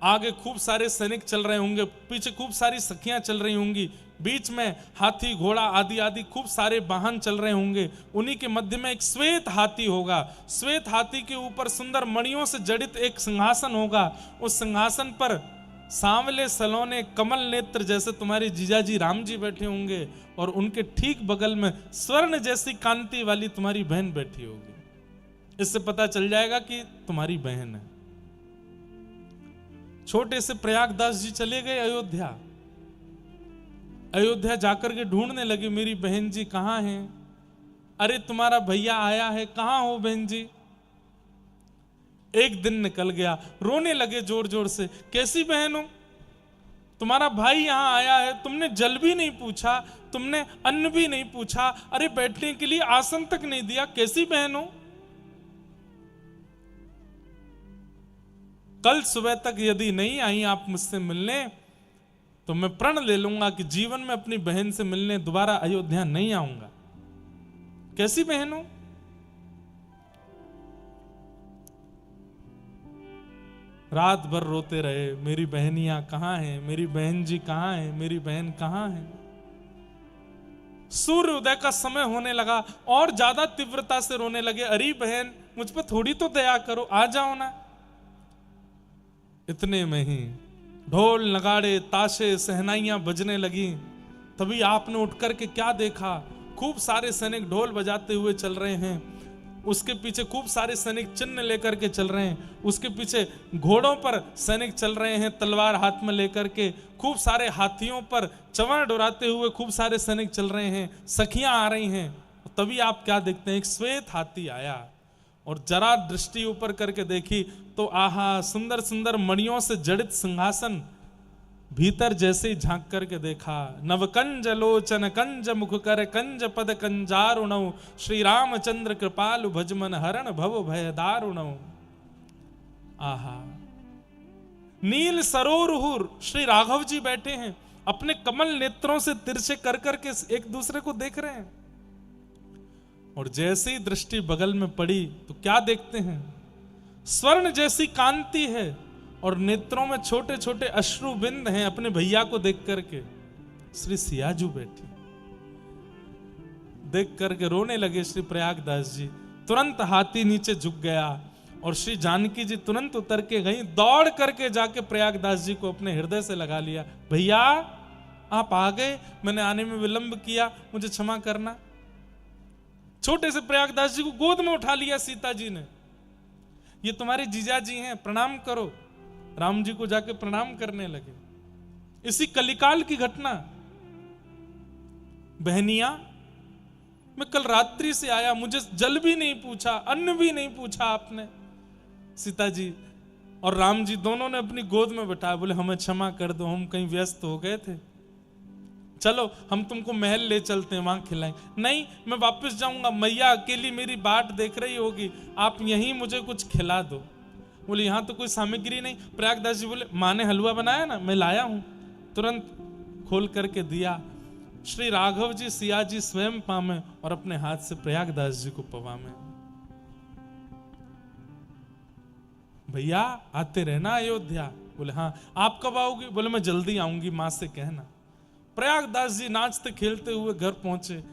आगे खूब सारे सैनिक चल रहे होंगे, पीछे खूब सारी सखियां चल रही होंगी, बीच में हाथी घोड़ा आदि आदि खूब सारे वाहन चल रहे होंगे, उन्हीं के मध्य में एक श्वेत हाथी होगा। श्वेत हाथी के ऊपर सुंदर मणियों से जड़ित एक सिंहासन होगा। उस सिंहासन पर सांवले सलोने कमल नेत्र जैसे तुम्हारे जीजाजी राम जी बैठे होंगे, और उनके ठीक बगल में स्वर्ण जैसी कांति वाली तुम्हारी बहन बैठी होगी। इससे पता चल जाएगा कि तुम्हारी बहन है। छोटे से प्रयागदास जी चले गए अयोध्या। अयोध्या जाकर के ढूंढने लगे, मेरी बहन जी कहाँ हैं? अरे तुम्हारा भैया आया है, कहाँ हो बहन जी? एक दिन निकल गया, रोने लगे जोर जोर से, कैसी बहन हो? तुम्हारा भाई यहां आया है, तुमने जल भी नहीं पूछा, तुमने अन्न भी नहीं पूछा, अरे बैठने के लिए आसन तक नहीं दिया, कैसी बहन हो? कल सुबह तक यदि नहीं आई आप मुझसे मिलने, तो मैं प्रण ले लूंगा कि जीवन में अपनी बहन से मिलने दोबारा अयोध्या नहीं आऊंगा। कैसी बहन हो? रात भर रोते रहे, मेरी बहनियां कहां हैं, मेरी बहन जी कहां है, मेरी बहन कहां है। सूर्य उदय का समय होने लगा, और ज्यादा तीव्रता से रोने लगे, अरे बहन मुझ पर थोड़ी तो दया करो, आ जाओ ना। इतने में ही ढोल नगाड़े ताशे सहनाइयां बजने लगी। तभी आपने उठ करके क्या देखा, खूब सारे सैनिक ढोल बजाते हुए चल रहे हैं, उसके पीछे खूब सारे सैनिक चिन्ह लेकर के चल रहे हैं, उसके पीछे घोड़ों पर सैनिक चल रहे हैं तलवार हाथ में लेकर के, खूब सारे हाथियों पर चंवर डुराते हुए खूब सारे सैनिक चल रहे हैं, सखियां आ रही हैं। तभी आप क्या देखते हैं, एक श्वेत हाथी आया और जरा दृष्टि ऊपर करके देखी तो आहा, सुंदर सुंदर मणियों से जड़ित सिंहासन, भीतर जैसे ही झांक करके देखा, नवकंज लोचन कंज मुख कर कंज पद कंजारुणौ, श्री रामचंद्र कृपालु भजमन हरण भव भय दारुणौ। आहा, नील सरोरुहुर श्री राघव जी बैठे हैं, अपने कमल नेत्रों से तिरछे कर करके एक दूसरे को देख रहे हैं। और जैसे ही दृष्टि बगल में पड़ी तो क्या देखते हैं, स्वर्ण जैसी कांति है और नेत्रों में छोटे छोटे अश्रु बिंद हैं। अपने भैया को देख करके श्री सियाजू बैठी, देख करके रोने लगे श्री प्रयागदास जी। तुरंत हाथी नीचे झुक गया और श्री जानकी जी तुरंत उतर के गई, दौड़ करके जाके प्रयागदास जी को अपने हृदय से लगा लिया। भैया आप आ गए, मैंने आने में विलंब किया, मुझे क्षमा करना। छोटे से प्रयागदास जी को गोद में उठा लिया सीता जी ने। ये तुम्हारे जीजा जी हैं, प्रणाम करो। राम जी को जाके प्रणाम करने लगे। इसी कलिकाल की घटना। बहनिया, मैं कल रात्रि से आया, मुझे जल भी नहीं पूछा, अन्न भी नहीं पूछा आपने। सीता जी और राम जी दोनों ने अपनी गोद में बैठाया, बोले हमें क्षमा कर दो, हम कहीं व्यस्त हो गए थे, चलो हम तुमको महल ले चलते हैं, वहां खिलाएंगे। नहीं, मैं वापस जाऊंगा, मैया अकेली मेरी बाट देख रही होगी, आप यहीं मुझे कुछ खिला दो। बोले यहां तो कोई सामग्री नहीं। प्रयागदास जी बोले माँ ने हलवा बनाया ना, मैं लाया हूं। तुरंत खोल करके दिया। श्री राघव जी सिया जी स्वयं पामे और अपने हाथ से प्रयागदास जी को पवामे। भैया आते रहना अयोध्या। बोले हाँ। आप कब आओगी? बोले मैं जल्दी आऊंगी, माँ से कहना। प्रयागदास जी नाचते खेलते हुए घर पहुंचे।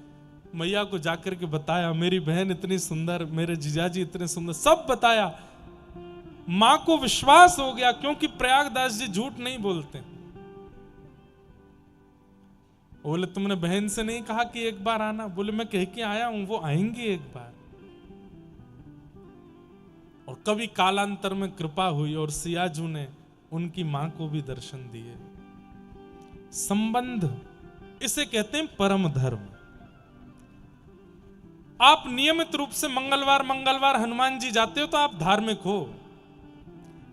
मैया को जाकर के बताया, मेरी बहन इतनी सुंदर, मेरे जीजाजी इतने सुंदर, सब बताया। मां को विश्वास हो गया, क्योंकि प्रयागदास जी झूठ नहीं बोलते। बोले तुमने बहन से नहीं कहा कि एक बार आना? बोले मैं कह के आया हूं, वो आएंगी एक बार। और कभी कालांतर में कृपा हुई और सियाजू ने उनकी मां को भी दर्शन दिए। संबंध, इसे कहते हैं परम धर्म। आप नियमित रूप से मंगलवार हनुमान जी जाते हो तो आप धार्मिक हो,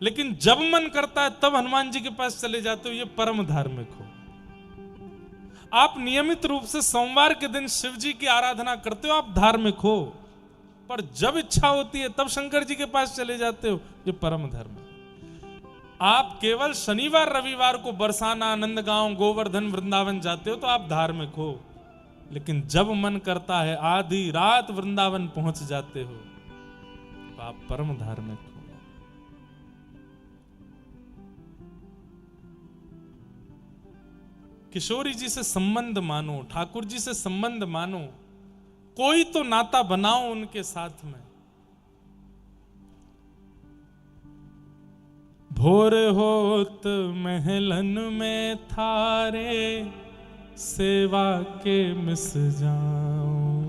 लेकिन जब मन करता है तब हनुमान जी के पास चले जाते हो, ये परम धार्मिक हो। आप नियमित रूप से सोमवार के दिन शिव जी की आराधना करते हो, आप धार्मिक हो। पर जब इच्छा होती है तब शंकर जी के पास चले जाते हो, ये परम धर्म है। आप केवल शनिवार रविवार को बरसाना, नंदगांव, गोवर्धन, वृंदावन जाते हो तो आप धार्मिक हो, लेकिन जब मन करता है आधी रात वृंदावन पहुंच जाते हो तो आप परम धार्मिक हो। किशोरी जी से संबंध मानो, ठाकुर जी से संबंध मानो, कोई तो नाता बनाओ उनके साथ में। भोर होत महलन में थारे, सेवा के मिस जाऊं।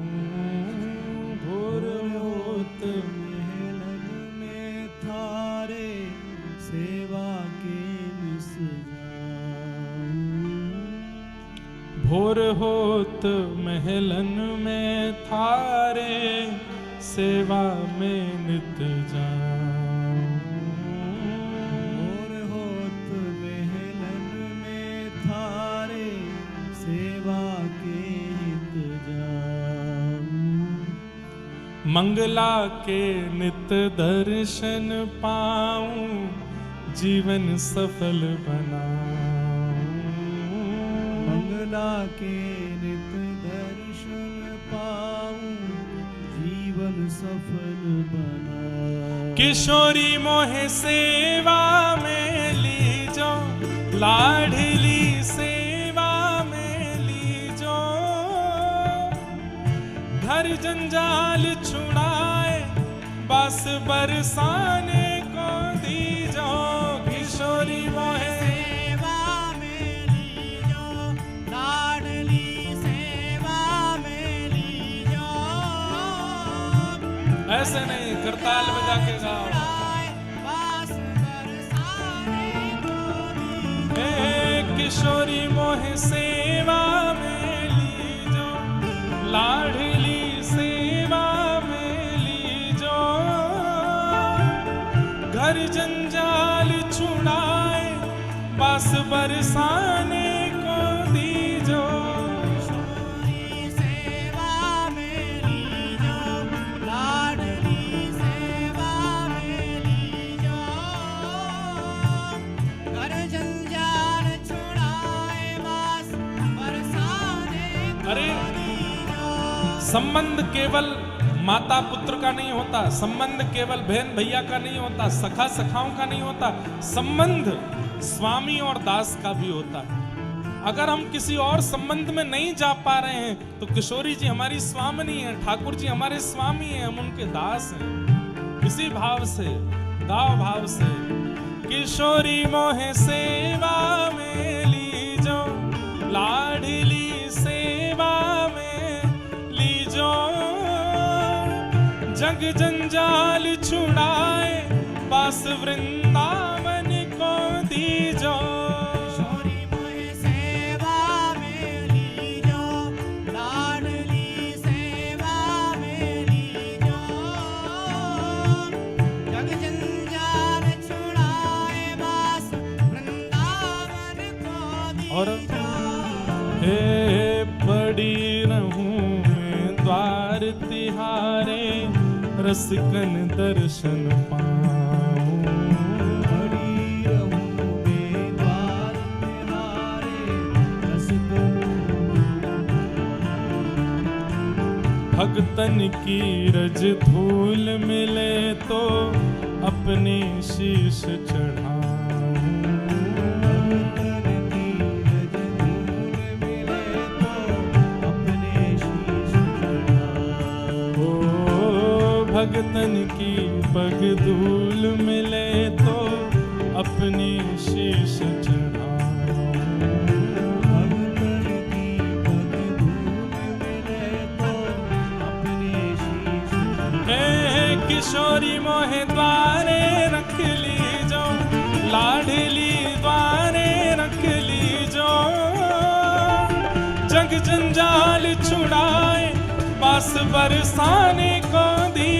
भोर होत महलन में थारे, सेवा के मिस जाऊं। भोर होत महलन में थारे, सेवा में नित जाऊं। मंगला के नित दर्शन पाऊं, जीवन सफल बनाऊं। मंगला के नित दर्शन पाऊं, जीवन सफल बनाऊं। किशोरी मोहे सेवा में लीजो, लाडली सेवा में लीजो। घर जंजाल छुड़ाए, बस बरसाने को दीजो। किशोरी किशोरी मोहे सेवा में लीजो, लाडली सेवा में लीजो। ऐसे नहीं, करताल बजा के गाओ। बास बरसाने को दीजो। किशोरी मोहे सेवा में लीजो, लाडली सेवा में लीजो। घर जंजाल छुड़ाए, बस बरसाने को दीजो। किशोरी सेवा में लीजो, लाडली सेवा में लीजो। घर जंजाल छुड़ाए, बस बरसाने को अरे दीजो। संबंध केवल माता पुत्र का नहीं होता, संबंध केवल बहन भैया का नहीं होता, सखा सखाओं का नहीं होता, संबंध स्वामी और दास का भी होता है। अगर हम किसी और संबंध में नहीं जा पा रहे हैं तो किशोरी जी हमारी स्वामिनी है, ठाकुर जी हमारे स्वामी हैं, हम उनके दास हैं। इसी भाव से, गाव भाव से, किशोरी मोहे सेवा में लीजो, लाडली सेवा में लीजो। जग जंजाल छुड़ाए, पास वृंदावन को दीजो। किशोरी मोहे सेवा में लीजो, लाडली सेवा में लीजो। जग जंजाल छुड़ाए, बस वृंदावन को दीजो। और हे पड़ी रहूं मैं द्वार तिहारे, रसिकन दर्शन पाऊं। बड़ी रहूं मैं द्वार तिहारे, रसिकन। भगतन की रज धूल मिले तो अपने शीश चढ़ाऊं। भगतन की पग धूल मिले तो अपने शीश चढ़ाऊं। भगतन की पग धूल मिले तो अपने शीश हे किशोरी मोहे द्वारे रख लीजो, लाडली द्वारे रख लीजो। जग जंजाल छुड़ाए, बस बरसाने को दी